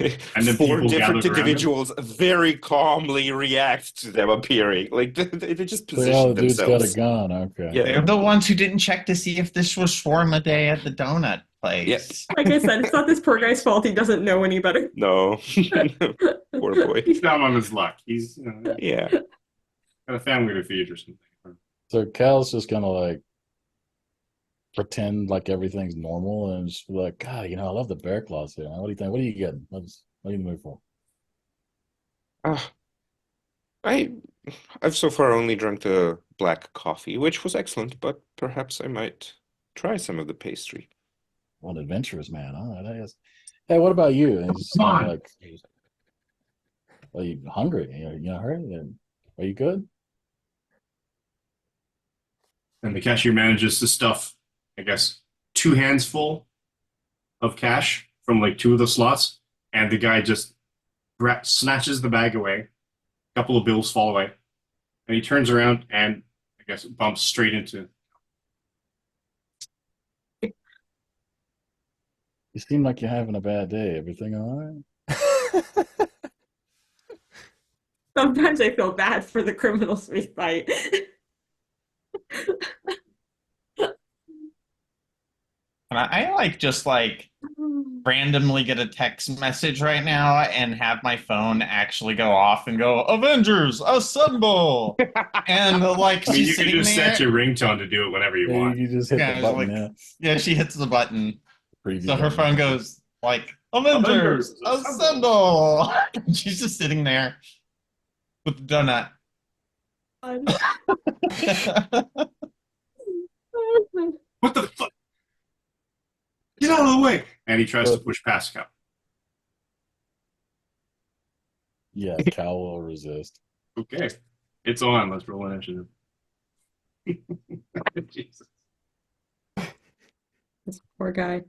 And then four people different gathered around him. individuals very calmly react to them appearing. Like they just So, position the dude's got a themselves. gun. Okay. Yeah. They're the ones who didn't check to see if this was shawarma day at the donut place. Yes. Like I said, it's not this poor guy's fault. He doesn't know any better. No. Poor boy. He's down on his luck. He's Yeah. got a family to feed or something. So Cal's just gonna like pretend like everything's normal and just be like, God, I love the bear claws here. What do you think? What are you getting? What are you in the mood for? I've so far only drunk the black coffee, which was excellent, but perhaps I might try some of the pastry. Well, an adventurous man. All right, I guess. Hey, what about you? And he's Come on. like, are you hungry? You hungry? Are you good? And the cashier manages to stuff, I guess, 2 hands full of cash from like 2 of the slots, and the guy just snatches the bag away. A couple of bills fall away, and he turns around and I guess bumps straight into. You seem like you're having a bad day. Everything all right? Sometimes I feel bad for the criminals we fight. And I like just like randomly get a text message right now and have my phone actually go off and go, Avengers, assemble! And like I mean, she's you can sitting just there. set your ringtone to do it whenever you Yeah, want. you just hit Yeah, the it's button. like- Yeah, she hits the button. Preview So her button. phone goes like, Avengers, Avengers, assemble! And she's just sitting there. with the donut. What the fuck? Get out of the way! And he tries to push past Cal. Yeah, Cal will resist. Okay. It's on. Let's roll initiative. Jesus. This poor guy.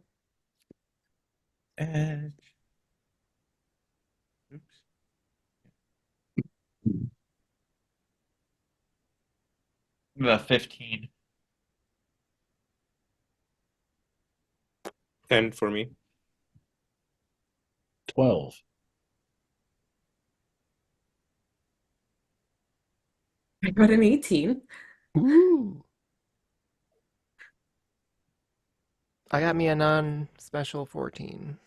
Edge. Oops. The 15. 10 for me. 12. I got an 18. Ooh. I got me a non-special 14.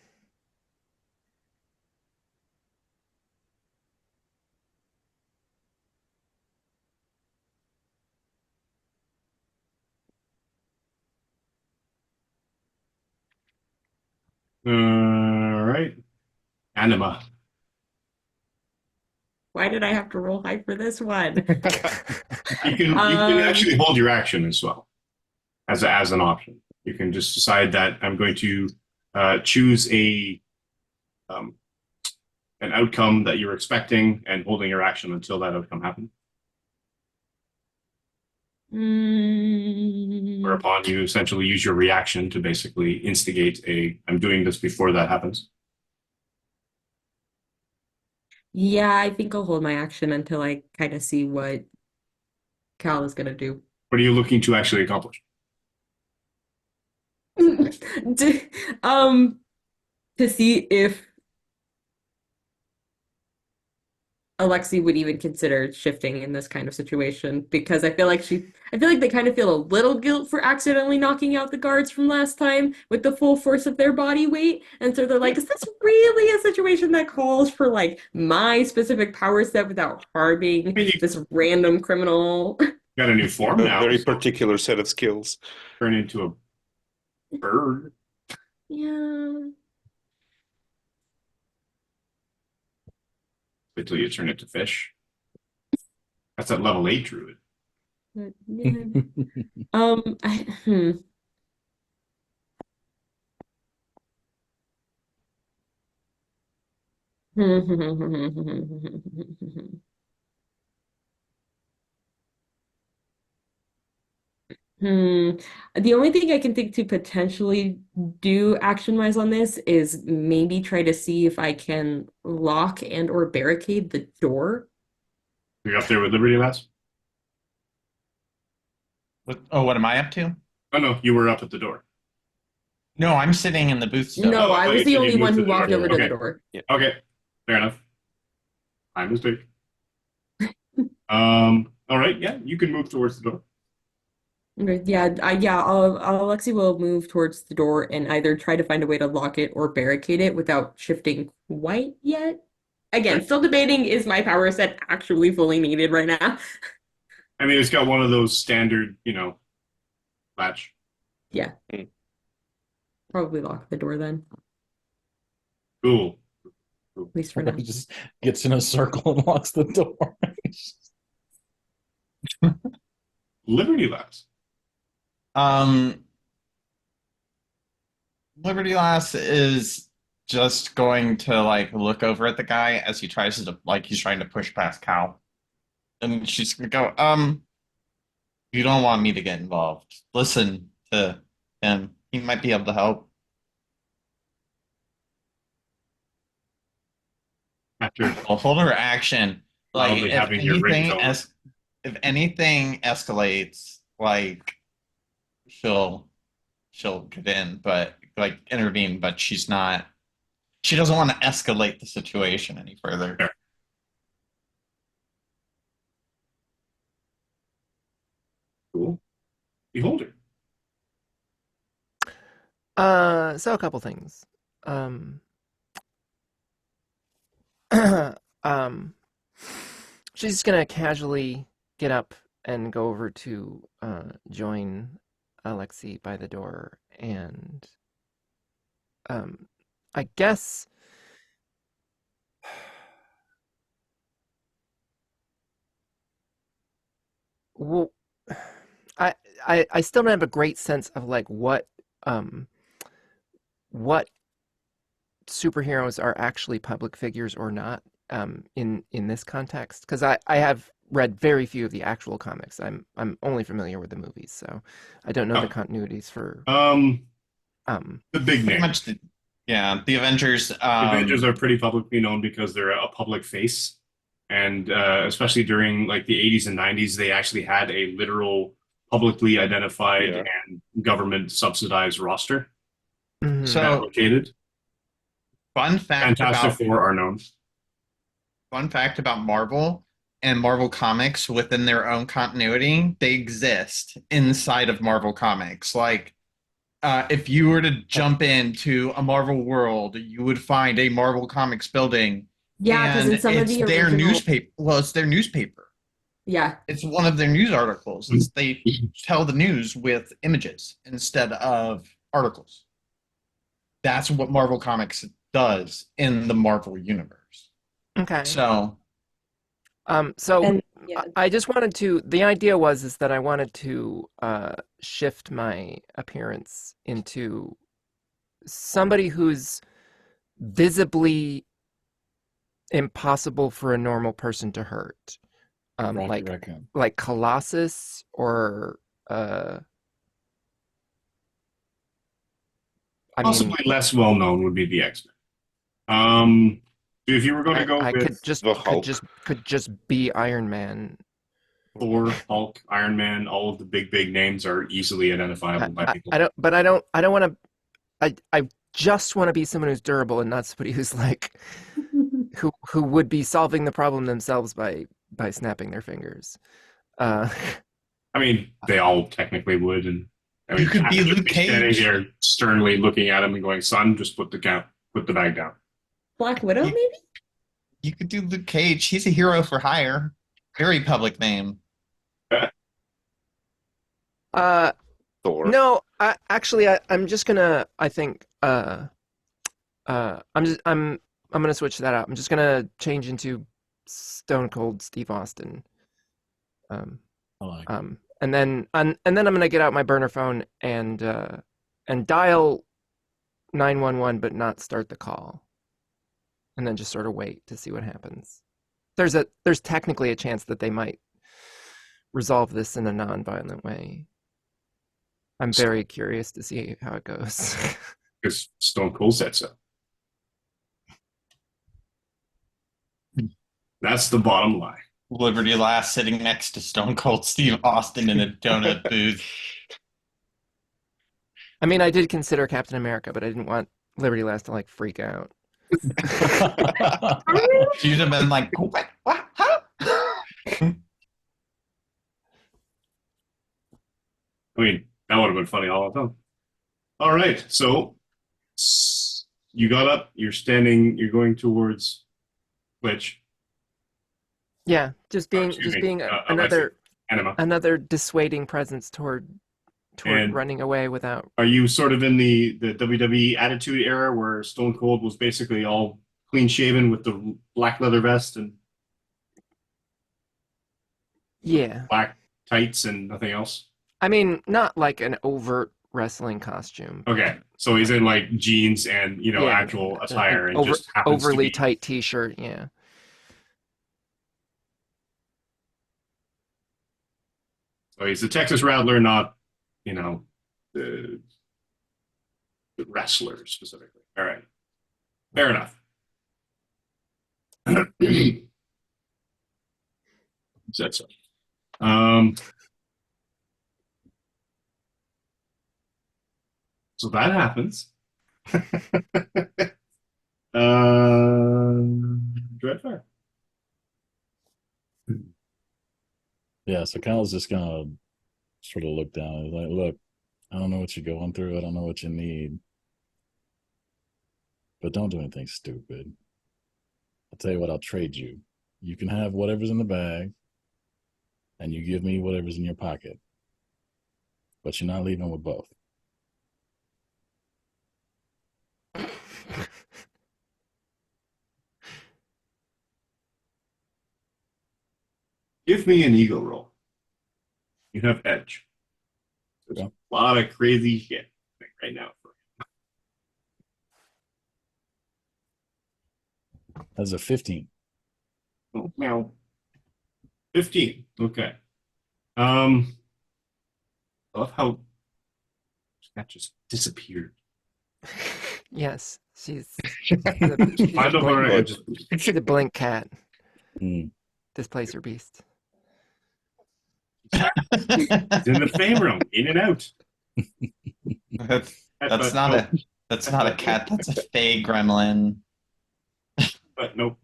All right. Anima. Why did I have to roll high for this one? You can actually hold your action as well as an option. You can just decide that I'm going to choose an outcome that you're expecting and holding your action until that outcome happens. Whereupon you essentially use your reaction to basically instigate I'm doing this before that happens. Yeah, I think I'll hold my action until I kind of see what Cal is gonna do. What are you looking to actually accomplish? To, um, to see if Alexi would even consider shifting in this kind of situation, because I feel like they kind of feel a little guilt for accidentally knocking out the guards from last time with the full force of their body weight. And so they're like, is this really a situation that calls for like my specific power set without harming this random criminal? Got a new form A now. very so particular set of skills. turn into a bird. Yeah. Until you turn into fish. That's that level 8 druid. But, yeah. I, Hmm. The only thing I can think to potentially do action-wise on this is maybe try to see if I can lock and or barricade the door. You're up there with Liberty Lass? What am I up to? Oh no, you were up at the door. No, I'm sitting in the booth still. No, Oh, I I thought was you the said only you'd one moved who to the walked door. over to the Okay. door. Okay, fair enough. My mistake. All right, yeah, you can move towards the door. Okay, Alexi will move towards the door and either try to find a way to lock it or barricade it without shifting quite yet. Again, Okay. still debating, is my power set actually fully needed right now? I mean, it's got one of those standard, latch. Yeah. Hmm. Probably lock the door then, Cool. at least for now. He just gets in a circle and locks the door. Liberty Lass. Liberty Lass is just going to like look over at the guy as he tries to he's trying to push past Cal. And she's gonna go, you don't want me to get involved. Listen to him. He might be able to help. After I'll hold her action. Like loudly having your ringtone. if anything escalates, like she'll get in, but like intervene, but she doesn't want to escalate the situation any further. Fair. Cool. Beholder. So a couple things. She's gonna casually get up and go over to join Alexi by the door, and I guess Well, I, I still don't have a great sense of like um what superheroes are actually public figures or not in this context, because I have read very few of the actual comics. I'm only familiar with the movies, so I don't know the Oh. continuities for The big Pretty names. much, the Avengers. The Avengers are pretty publicly known because they're a public face, and especially during like the 80s and 90s, they actually had a literal publicly identified Yeah. and government subsidized roster Mhm. that So, rotated. fun fact Fantastic about Four are known. Marvel and Marvel Comics within their own continuity, they exist inside of Marvel Comics. Like, if you were to jump into a Marvel world, you would find a Marvel Comics building, Yeah, because and in some of it's the their original, newspaper. Well, it's their newspaper. yeah, It's one of their news articles. They tell the news with images instead of articles. That's what Marvel Comics does in the Marvel universe. Okay. So, So and yeah, I just wanted to. The idea is that I wanted to shift my appearance into somebody who's visibly impossible for a normal person to hurt. Rocky Raccoon. Like Colossus or I mean, Possibly less well known would be the X-Men. If you were going to go I with The Hulk. could just be Iron Man. Thor, Hulk, Iron Man, all of the big names are easily identifiable by people. I don't want to. I just want to be someone who's durable and not somebody who's like who would be solving the problem themselves by snapping their fingers. I mean, they all technically would, and I mean, You could be Cap would Luke standing Cage. there sternly looking at him and going, "Son, just put the bag down." Black Widow, You- maybe? you could do Luke Cage. He's a hero for hire. Very public name. Thor. No, I'm just gonna. I think. I'm gonna switch that out. I'm just gonna change into Stone Cold Steve Austin. I like And then I'm gonna get out my burner phone and dial 911, but not start the call, and then just sort of wait to see what happens. There's technically a chance that they might resolve this in a non-violent way. I'm very curious to see how it goes. Because Stone Cold said so. That's the bottom line. Liberty Lass sitting next to Stone Cold Steve Austin in a donut booth. I mean, I did consider Captain America, but I didn't want Liberty Lass to like freak out. She'd have been like, what? What? Huh? I mean, that would have been funny all the time. All right, so you got up, you're standing, you're going towards Glitch, Yeah, just being excuse me, another Anima. dissuading presence toward And- running away without. Are you sort of in the WWE Attitude Era where Stone Cold was basically all clean shaven with the black leather vest and Yeah, black tights and nothing else? I mean, not like an overt wrestling costume. Okay, so he's in like jeans and Yeah, actual an attire and just happens overly to be tight T-shirt. Yeah. So he's a Texas Rattler, not the wrestler specifically. All right, fair enough. Said so. So that happens. Dreadfire. Yeah, so Kyle's just gonna sort of look down and like, look, I don't know what you're going through, I don't know what you need. But don't do anything stupid. I'll tell you what, I'll trade you. You can have whatever's in the bag, and you give me whatever's in your pocket. But you're not leaving with both. Give me an eagle roll. You have edge. There's Okay. a lot of crazy shit right now. That's a 15. Oh, meow. 15. Okay. I love how that just disappeared. Yes, she's a Find over blink, and just she's a blink cat. Mm. Displacer beast. it's in the fame room, in and out. That's not a cat. That's a fey gremlin. But nope.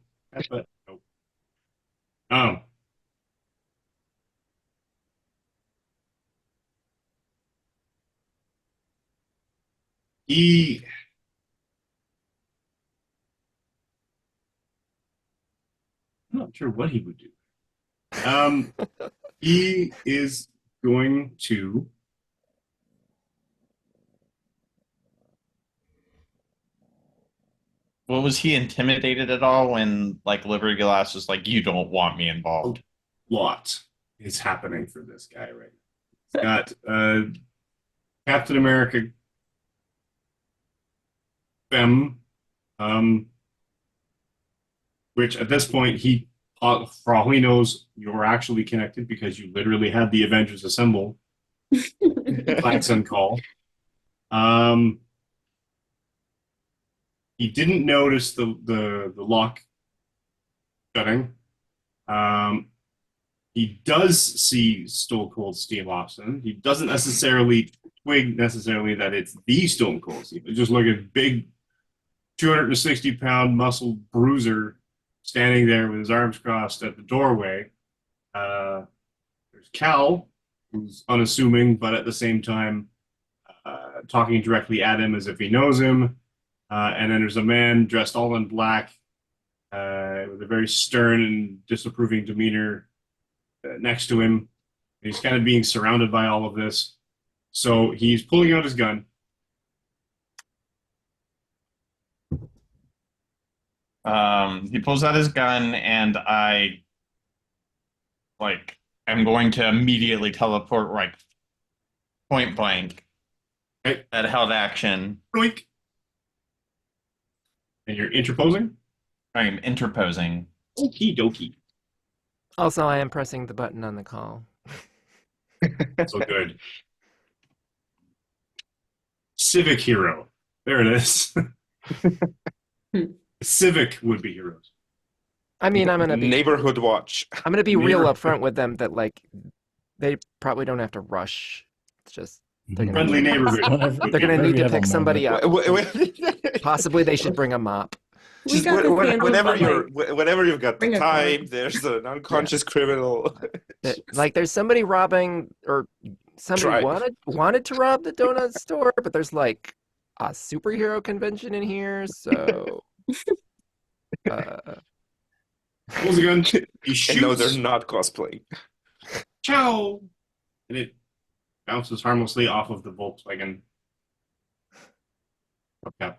But nope. He I'm not sure what he would do. He is going to Well, was he intimidated at all when like Liberty Glass was like, "You don't want me involved"? lot is happening for this guy right now. He's got Captain America Fem, which at this point he for all he knows, you're actually connected because you literally had the Avengers assemble. Klaxon call. He didn't notice the lock shutting. He does see Stone Cold Steve Austin. He doesn't necessarily twig that it's the Stone Cold Steve. It's just like a big 260-pound muscle bruiser standing there with his arms crossed at the doorway. There's Cal, who's unassuming, but at the same time talking directly at him as if he knows him. And then there's a man dressed all in black with a very stern and disapproving demeanor next to him. He's kind of being surrounded by all of this. So he's pulling out his gun. He pulls out his gun, and I am going to immediately teleport point blank Okay. at held action. Boink. And you're interposing? I am interposing. Okie dokie. Also, I am pressing the button on the call. So good. Civic hero. There it is. Civic would be heroes. I mean, I'm gonna be Neighborhood watch. I'm gonna be real Neighbor- upfront with them that like they probably don't have to rush. It's just they're gonna Friendly need, neighborhood. Whenever- they're gonna whenever need you to have a pick somebody up. Possibly they should bring a mop. We Just got this handled, whenever you've got bring the a car. time, there's an unconscious criminal. Like there's somebody robbing or somebody Try. wanted to rob the donut store, but there's like a superhero convention in here, so Pulls a gun. He shoots. And no, they're not cosplaying. Ciao. And it bounces harmlessly off of the Volkswagen. Okay.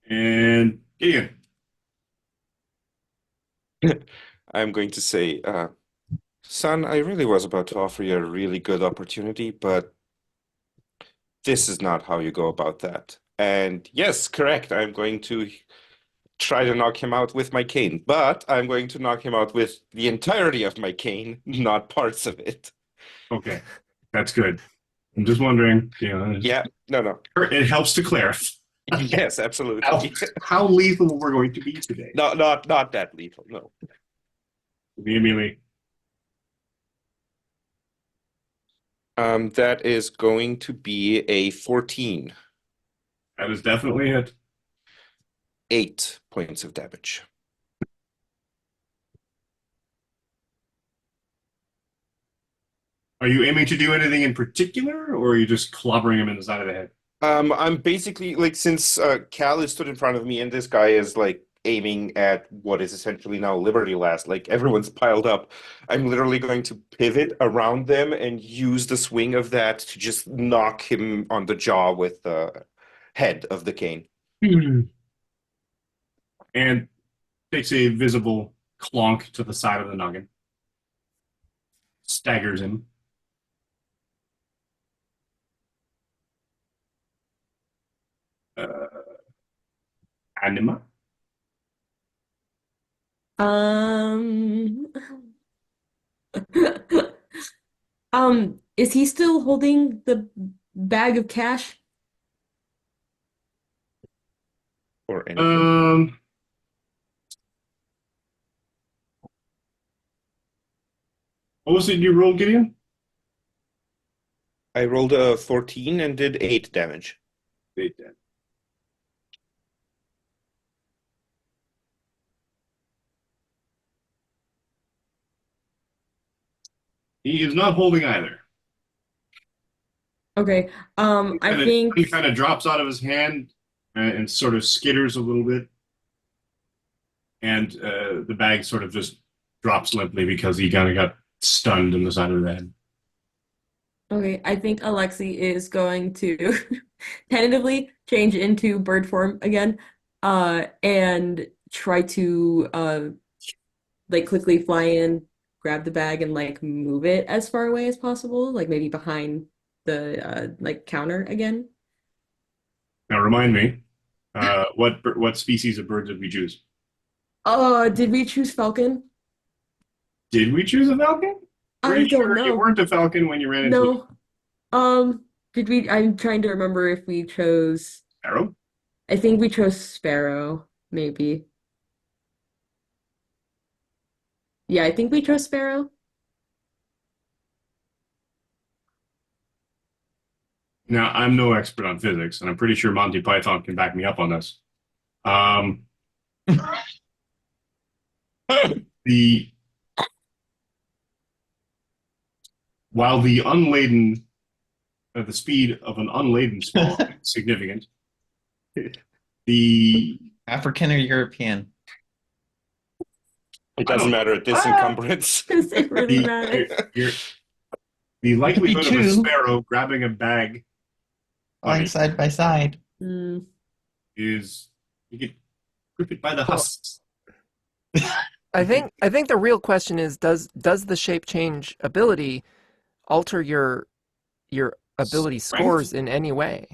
And Gideon. I'm going to say, son, I really was about to offer you a really good opportunity, but this is not how you go about that. And yes, correct, I'm going to try to knock him out with my cane, but I'm going to knock him out with the entirety of my cane, not parts of it. Okay. That's good. I'm just wondering, you know, Yeah, no. it helps to clarify Yes, absolutely. how lethal we're going to be today. Not that lethal, no. Immediately. That is going to be a 14. That is definitely it. 8 points of damage. Are you aiming to do anything in particular, or are you just clobbering him in the side of the head? I'm basically like, since Cal is stood in front of me and this guy is like aiming at what is essentially now Liberty Last, like everyone's piled up, I'm literally going to pivot around them and use the swing of that to just knock him on the jaw with the head of the cane. And takes a visible clonk to the side of the noggin, staggers him. Anima. Um, is he still holding the bag of cash? Or anything. What was it you rolled, Gideon? I rolled a 14 and did 8 damage. 8 damage. He is not holding either. Okay. I think He kind of drops out of his hand and sort of skitters a little bit, and the bag sort of just drops limply because he kind of got stunned in the side of the head. okay, I think Alexi is going to tentatively change into bird form again, and try to like quickly fly in, grab the bag, and like move it as far away as possible, like maybe behind the like counter again. Now, remind me, what species of bird did we choose? Did we choose falcon? Did we choose a falcon? I Pretty don't sure you know. weren't a falcon when you ran into a No. Did we? I'm trying to remember if we chose. sparrow. I think we chose sparrow, maybe. Yeah, I think we chose sparrow. Now, I'm no expert on physics, and I'm pretty sure Monty Python can back me up on this. The while the unladen, the speed of an unladen swan is significant, the African or European? It doesn't matter at this encumbrance. Does it really matter? the likelihood of a two. sparrow grabbing a bag Flying side by side. Mm. is you could grip it by the husks. I think the real question is, does the shape change ability alter your ability Strength? scores in any way?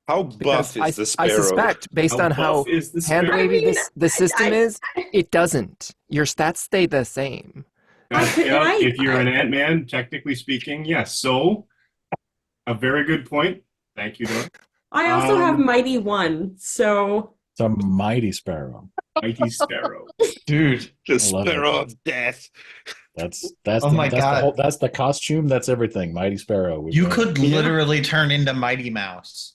How Because buff is the I sparrow? suspect, based on how buff is the hand sparrow? wavy I mean, the system I- is, it doesn't. Your stats stay the same. If you're an Ant-Man, technically speaking, yes. So, a very good point. Thank you, Doug. I also have Mighty One, so It's a mighty sparrow. Mighty Sparrow. Dude. The I love it. sparrow of death. That's Oh my God. that's the costume. That's everything. Mighty sparrow. We've You got- could literally turn into Mighty Mouse.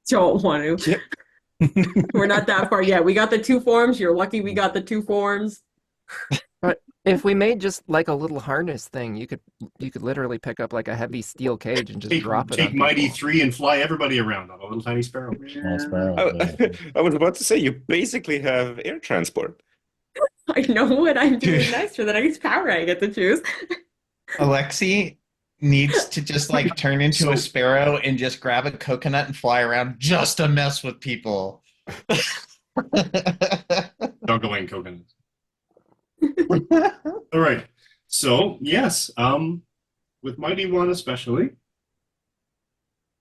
don't want to. Yep. We're not that far yet. We got the two forms. You're lucky we got the two forms. If we made just like a little harness thing, you could literally pick up like a heavy steel cage and just drop it Take on Mighty people. 3 and fly everybody around on a little tiny sparrow. Small sparrow. I, yeah. I was about to say, you basically have air transport. I know what I'm doing Dude. next for the next power I get to choose. Alexi needs to just like turn into a sparrow and just grab a coconut and fly around just to mess with people. Juggling coconuts. All right. So, yes, with Mighty One especially,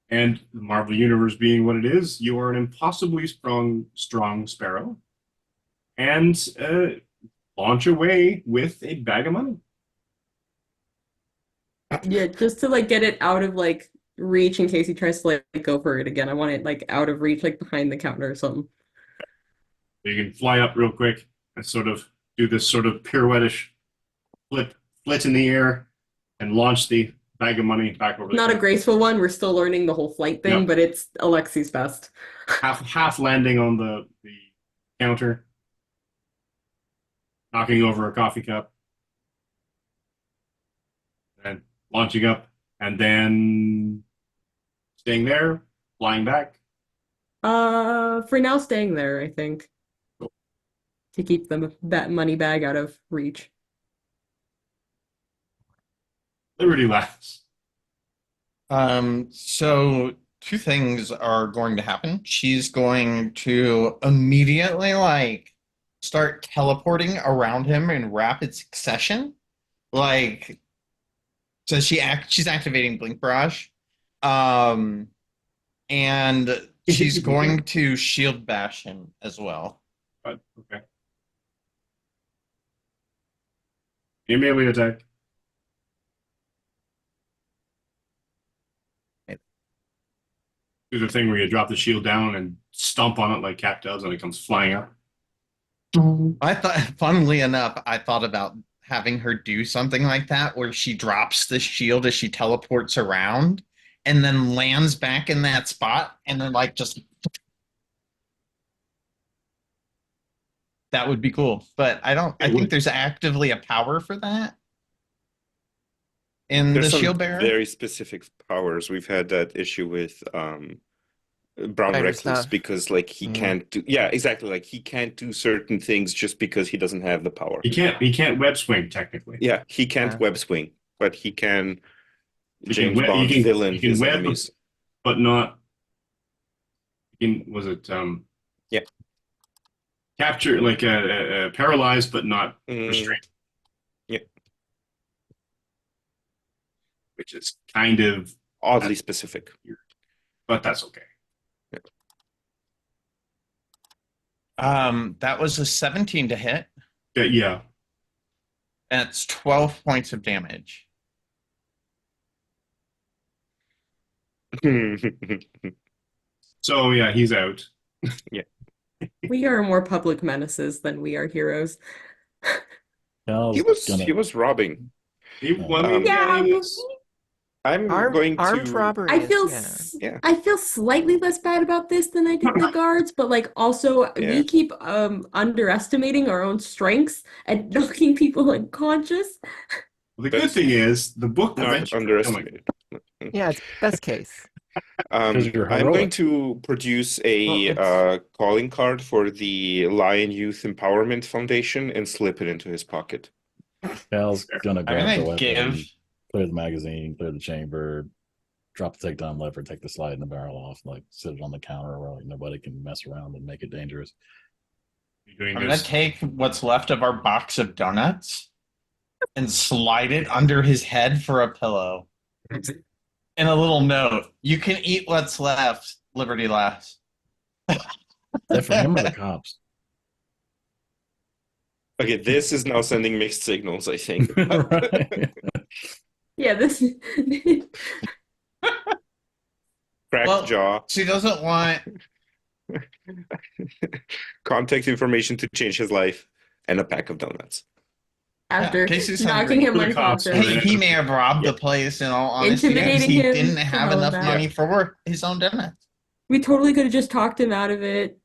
and the Marvel Universe being what it is, you are an impossibly strong sparrow, and launch away with a bag of money. Yeah, just to like get it out of like reach in case he tries to like go for it again. I want it like out of reach, like behind the counter or something. You can fly up real quick and sort of do this sort of pirouette-ish flit in the air and launch the bag of money back over the Not a top. graceful one. We're still learning the whole flight thing, Yep. but it's Alexi's best. half landing on the counter, knocking over a coffee cup, and launching up, and then staying there, flying back. For now, staying there, I think, to keep that money bag out of reach. Liberty laughs. So two things are going to happen. She's going to immediately like start teleporting around him in rapid succession. Like, so she's activating Blink Barrage. And she's going to shield bash him as well. Okay. You melee attack. Do the thing where you drop the shield down and stomp on it like Cap does, and it comes flying up. Funnily enough, I thought about having her do something like that where she drops the shield as she teleports around and then lands back in that spot and then like just that would be cool. But I think there's actively a power for that in There's the some shield bearer. very specific powers. We've had that issue with Brown Spider Recluse stuff. because like he can't do exactly, like he can't do certain things just because he doesn't have the power. He can't web swing technically. Yeah, he can't Yeah. web swing, but he can He James can Bond villain he can his web, enemies. but not. Was it Yeah. capture like paralyzed but not restrained? Yeah. Which is kind of Oddly specific. but that's okay. That was a 17 to hit. Yeah. And it's 12 points of damage. So yeah, he's out. We are more public menaces than we are heroes. Cal's He was robbing. Yeah, he was- I'm Armed going to robbery. I feel Yeah. I feel slightly less bad about this than I did the guards, but like also Yeah. we keep underestimating our own strengths and knocking people unconscious. The good thing is the book not eventually underestimated. Yeah, it's best case. Because you're I'm going heroic. to produce a Well, calling card for the Lion Youth Empowerment Foundation and slip it into his pocket. Cal's gonna I'm grab the gonna weapon, give clear the magazine, clear the chamber, drop the takedown lever, take the slide and the barrel off, like sit it on the counter where like nobody can mess around and make it dangerous. You're doing I'm gonna this. take what's left of our box of donuts and slide it under his head for a pillow. And a little note: you can eat what's left, Liberty Lass. Is that for him or the cops? Okay, this is now sending mixed signals, I think. Right. Yeah, this Cracked Well- jaw. She doesn't want. Contact information to change his life, and a pack of donuts. after Casey's knocking hungry. him For the cops. unconscious. Hey, he may have robbed the place in all honesty because Intimidating he him didn't for have all of enough that. money for his own donuts. We totally could have just talked him out of it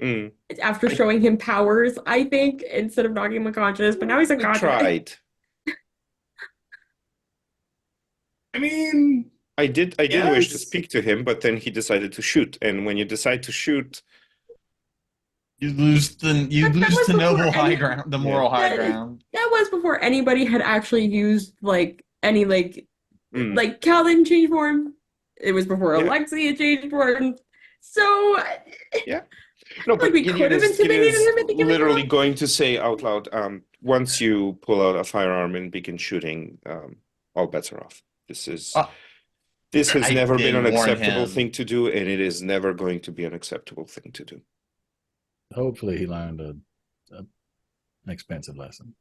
Mm. after showing him powers, I think, instead of knocking him unconscious, but now he's We unconscious. tried. I mean, I did wish to Yes. speak to him, but then he decided to shoot. And when you decide to shoot, You lose But that was the before noble high any- ground, the moral high That- ground. That was before anybody had actually used like any mm, like Cal didn't change form. It was before Yeah. Alexi had changed form. So no, like but we Gideon could have is intimidated him at the beginning. literally going to say out loud, once you pull out a firearm and begin shooting, all bets are off. This has I never did been an warn acceptable him. thing to do, and it is never going to be an acceptable thing to do. Hopefully he learned an expensive lesson.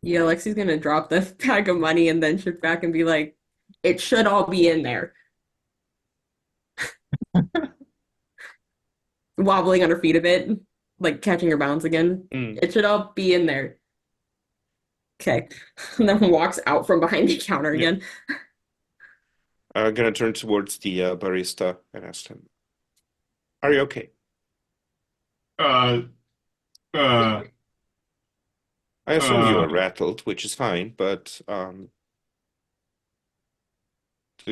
Yeah, Alexi's gonna drop the bag of money and then shift back and be like, it should all be in there. Wobbling on her feet a bit, like catching her balance again. Mm. It should all be in there. Okay. And then walks out from behind the counter Yeah. again. I'm gonna turn towards the barista and ask him, "Are you okay?" uh, I assume you Uh. are rattled, which is fine, but do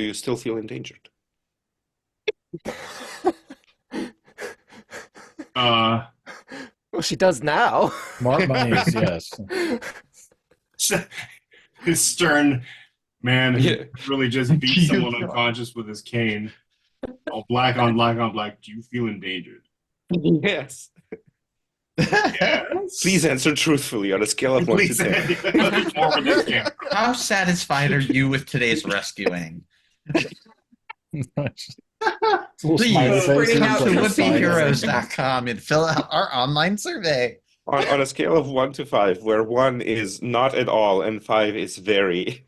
you still feel endangered? Well, she does now. Mark my ears, yes. his stern man who Yeah. really just beat You someone know. unconscious with his cane. All black on black on black. Do you feel endangered? Yes. Yes. Please answer truthfully on a scale of 1 to Please. 10. There's more where this came from. How satisfied are you with today's rescuing? It's a little Please smiley face, printing and out it's come like to a sign or something. woodbeheroes.com and fill out our online survey. On a scale of 1 to 5, where 1 is not at all and 5 is very.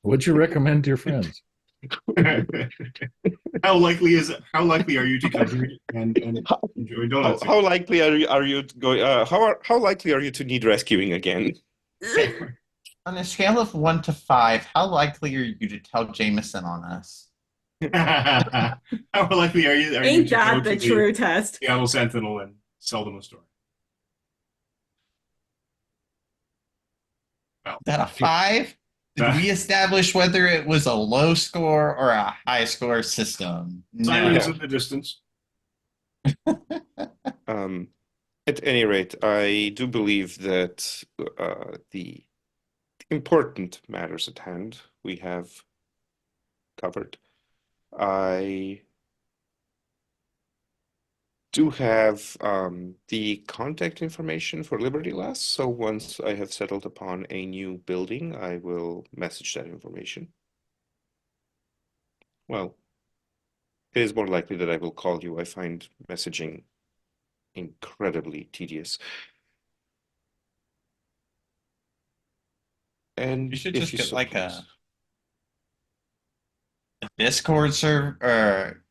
Would you recommend to your friends? How likely are you to come here and enjoy donuts? How likely are you to go? How likely are you to need rescuing again? On a scale of 1 to 5, how likely are you to tell Jameson on us? How likely are you Ain't to go that to the true test? Seattle Sentinel and sell them a story? Well, Is that a 5? Did we establish whether it was a low score or a high score system? sirens No. in the distance. At any rate, I do believe that the important matters at hand we have covered. I do have the contact information for Liberty Lass, so once I have settled upon a new building, I will message that information. Well, it is more likely that I will call you. I find messaging incredibly tedious. And You should if just get like suppose- a Discord server. Or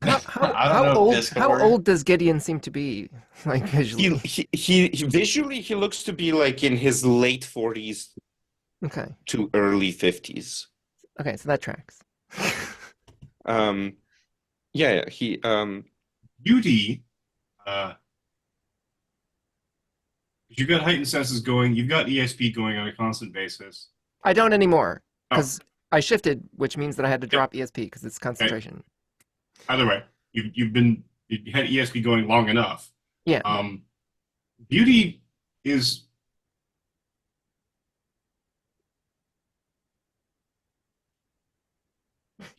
I don't How know old? Discord. How old does Gideon seem to be? Like visually? he visually he looks to be like in his late 40s Okay. to early 50s. Okay, so that tracks. Yeah, he Beauty, you've got heightened senses going. You've got ESP going on a constant basis. I don't anymore Oh. because I shifted, which means that I had to drop ESP because it's concentration. Either way, you had ESP going long enough. Yeah. Beauty is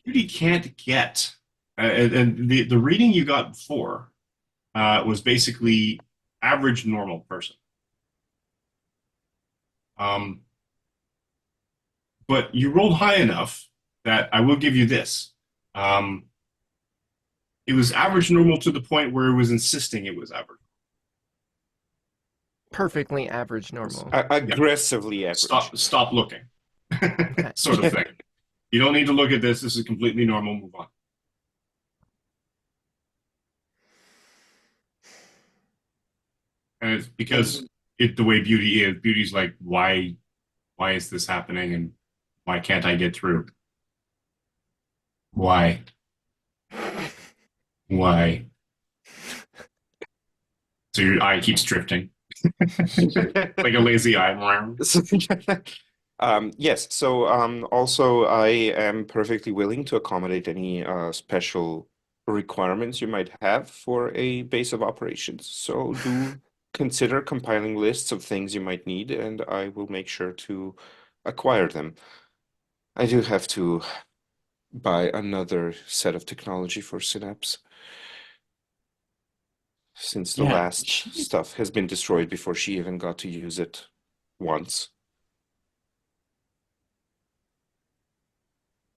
Beauty can't get, and the reading you got before was basically average normal person. But you rolled high enough that I will give you this. It was average normal to the point where it was insisting it was average. Perfectly average normal. aggressively average. Stop looking. Sort of thing. You don't need to look at this. This is completely normal. Move on. And it's because the way beauty is. Beauty's like, why is this happening, and why can't I get through? Why? So your eye keeps drifting. Like a lazy eye. Yes, so also I am perfectly willing to accommodate any special requirements you might have for a base of operations. So do consider compiling lists of things you might need, and I will make sure to acquire them. I do have to buy another set of technology for Synapse, since the last stuff has been destroyed before she even got to use it once.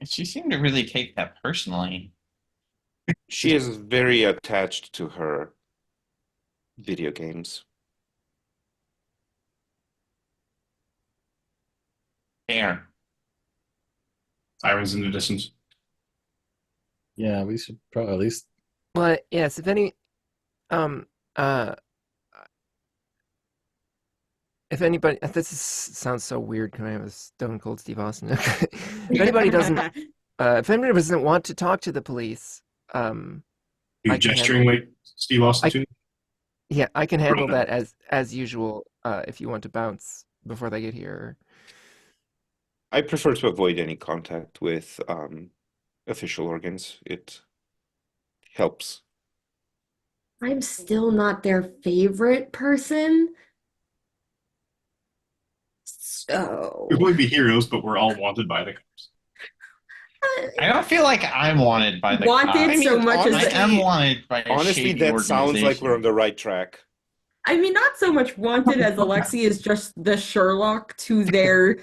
She seemed to really take that personally. She is very attached to her video games. Fair. Sirens in the distance. Yeah, we should probably at least. Well, yes. If any, if anybody, sounds so weird. Can I have a Stone Cold Steve Austin? If anybody doesn't want to talk to the police, You I can gesturing like Steve Austin too? yeah, I can handle that as usual. If you want to bounce before they get here. I prefer to avoid any contact with official organs. It helps. I'm still not their favorite person. So We would be heroes, but we're all wanted by the cops. I don't feel like I'm wanted by the Wanted cops. so much as I honestly, am wanted by a honestly, shady that sounds like we're on organization. the right track. I mean, not so much wanted as Alexi is just the Sherlock to their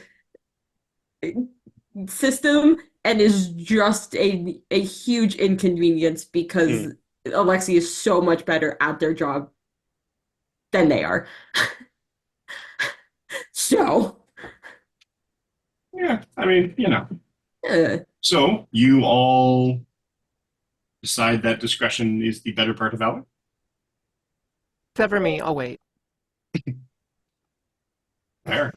system and is just a huge inconvenience because Alexi is so much better at their job than they are. So, Yeah, I mean, uh, So you all decide that discretion is the better part of valor? Except for me, I'll wait. Fair.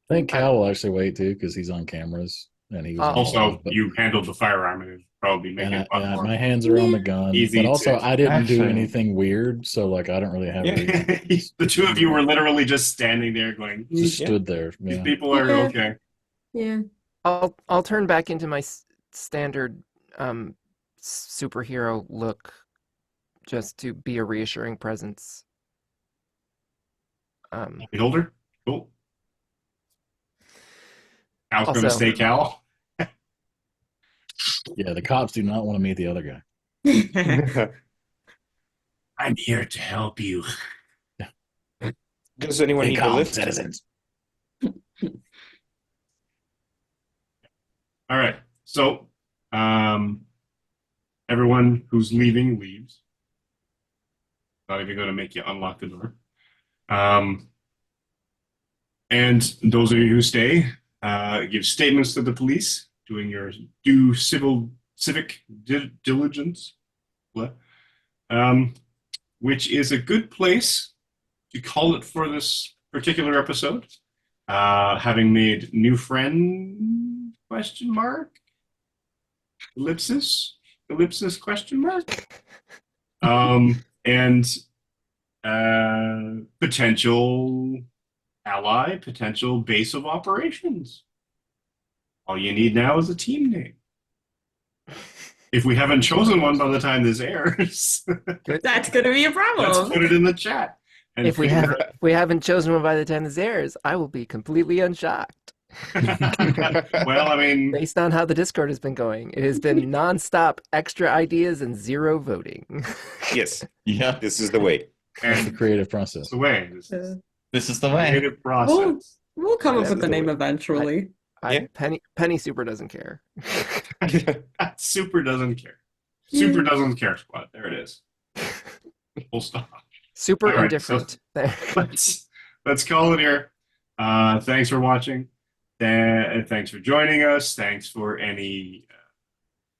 I think Cal will actually wait too because he's on cameras and he was Oh. Also, you handled the firearm and it'd probably make and it a lot more my hands are on the gun. easy But also, to- I didn't do Actually- anything weird, so like I don't really have a reason. The two of you were literally just standing there going, Just Yeah. stood there. these Yeah. people are Yeah. okay. yeah. I'll turn back into my standard superhero look, just to be a reassuring presence. Beholder? Cool. Cal's going to Also- stay Cal. Yeah, the cops do not want to meet the other guy. I'm here to help you. Does anyone Stay need a calm, lift? citizens. All right. So, everyone who's leaving leaves. Not even going to make you unlock the door. And those of you who stay, give statements to the police, doing your due civic diligence, which is a good place to call it for this particular episode. Having made new friend, question mark, ellipsis question mark, and potential ally, potential base of operations. All you need now is a team name. If we haven't chosen one by the time this airs, That's going to be a let's problem. put it in the chat. And If we haven't chosen one by the time this airs, I will be completely unshocked. well, I mean, Based on how the Discord has been going, it has been nonstop extra ideas and zero voting. Yes, Yeah, this is the way. That's the and creative process. it's the way. This is this is the the way. creative process. We'll come up This with is the the name way. eventually. Yeah. Penny Super doesn't care. Super doesn't care. Super doesn't care, squad. There it is. Full stop. Super All right, indifferent. There. Let's call it here. Thanks for watching. Thanks for joining us. Thanks for any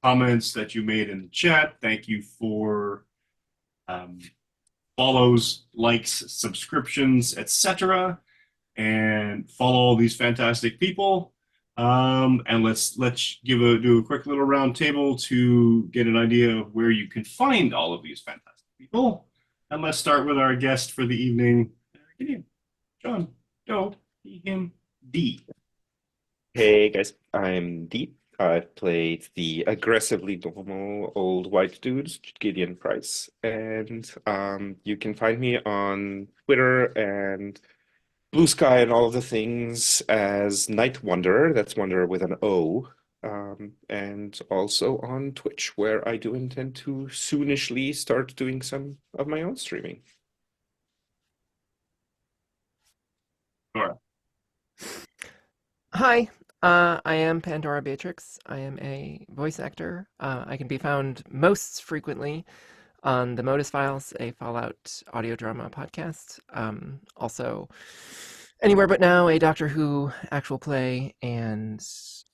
comments that you made in the chat. Thank you for follows, likes, subscriptions, etc. And follow all these fantastic people. And let's do a quick little round table to get an idea of where you can find all of these fantastic people. And let's start with our guest for the evening, Gideon. John, Joe, he, him, D. Hey guys, I'm Deep. I've played the aggressively normal old white dude, Gideon Price, and you can find me on Twitter and Blue Sky and all of the things as Night Wanderer. That's Wanderer with an O. And also on Twitch, where I do intend to soonishly start doing some of my own streaming. Nora. Hi, I am Pandora Beatrix. I am a voice actor. I can be found most frequently on the Modus Files, a Fallout audio drama podcast. Also, Anywhere But Now, a Doctor Who actual play, and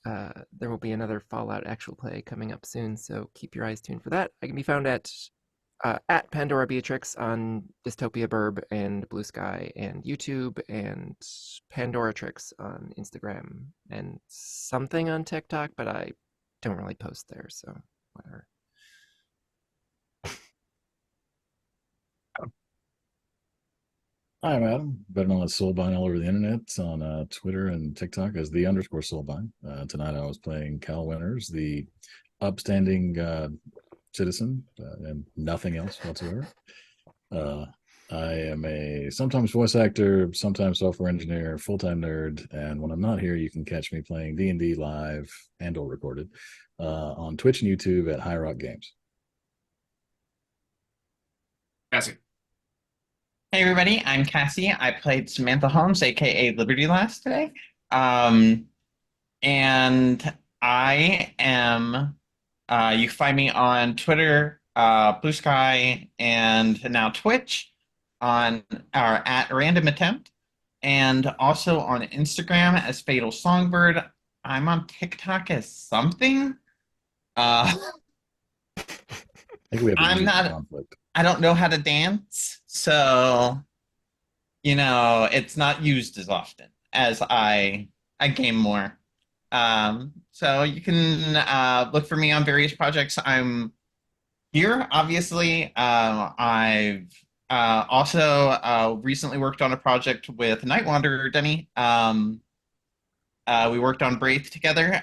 there will be another Fallout actual play coming up soon, so keep your eyes tuned for that. I can be found at Pandora Beatrix on Dystopia Burb and Blue Sky and YouTube, and Pandoratrix on Instagram, and something on TikTok, but I don't really post there, so whatever. Hi, I'm Adam, better known as Soulbind all over the internet on Twitter and TikTok as _Soulbind. Tonight I was playing Cal Winters, the upstanding citizen and nothing else whatsoever. I am a sometimes voice actor, sometimes software engineer, full-time nerd, and when I'm not here, you can catch me playing D&D live and/or recorded on Twitch and YouTube at High Rock Games. Cassie. Hey everybody, I'm Cassie. I played Samantha Holmes, aka Liberty Lass today. And I am you can find me on Twitter, Blue Sky, and now Twitch on our at Random Attempt, and also on Instagram as Fatal Songbird. I'm on TikTok as something. I think we have a I'm user not- conflict. I don't know how to dance, so it's not used as often as I game more. So you can look for me on various projects. I'm here, obviously. I've also recently worked on a project with Night Wanderer Denny. We worked on Braith together,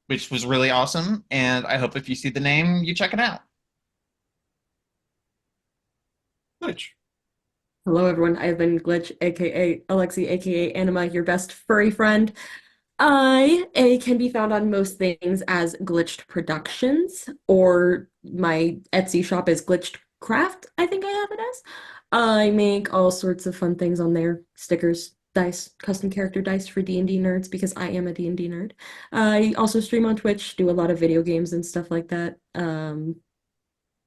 which was really awesome. And I hope if you see the name, you check it out. Glitch. Hello, everyone. I've been Glitch, aka Alexi, aka Anima, your best furry friend. I can be found on most things as Glitched Productions, or my Etsy shop is Glitched Craft, I think I have it as. I make all sorts of fun things on there. Stickers, dice, custom character dice for D&D nerds, because I am a D&D nerd. I also stream on Twitch, do a lot of video games and stuff like that.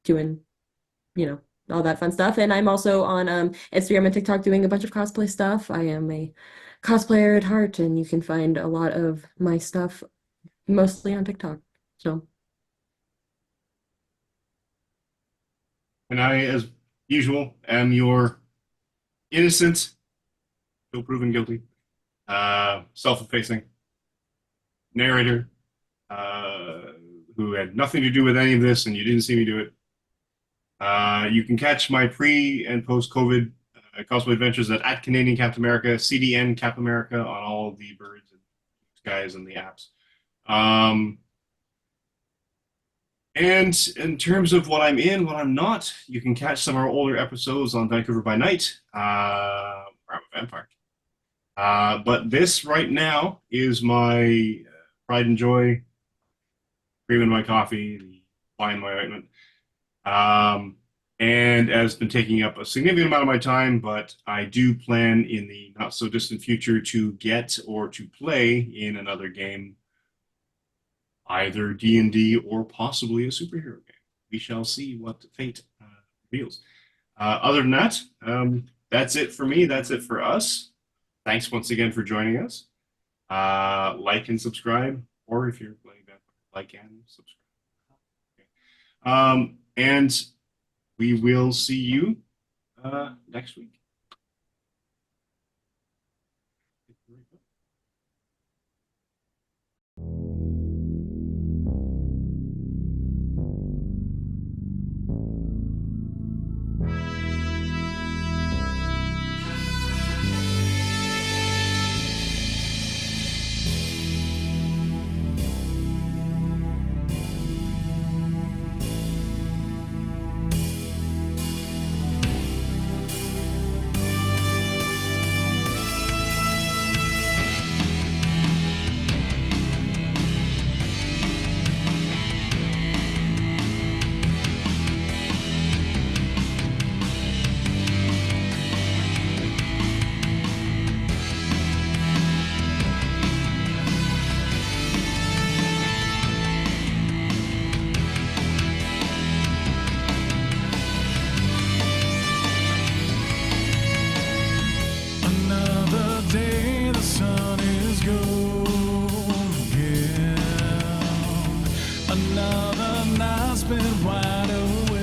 Doing, all that fun stuff. And I'm also on Instagram and TikTok doing a bunch of cosplay stuff. I am a cosplayer at heart, and you can find a lot of my stuff mostly on TikTok. So, And I, as usual, am your innocent, still proven guilty, self-effacing narrator, who had nothing to do with any of this, and you didn't see me do it. You can catch my pre and post-COVID cosplay adventures at Canadian Captain America, CDN Cap America on all the birds and guys and the apps. And in terms of what I'm in, what I'm not, you can catch some of our older episodes on Vancouver by Night, where I'm a vampire. But this right now is my pride and joy, cream in my coffee, the fly in my ointment. And has been taking up a significant amount of my time, but I do plan in the not so distant future to get or to play in another game, either D&D or possibly a superhero game. We shall see what fate reveals. Other than that, that's it for me. That's it for us. Thanks once again for joining us. Like and subscribe, or if you're playing that, like and subscribe. Okay. And we will see you next week. Another night spent wide awake.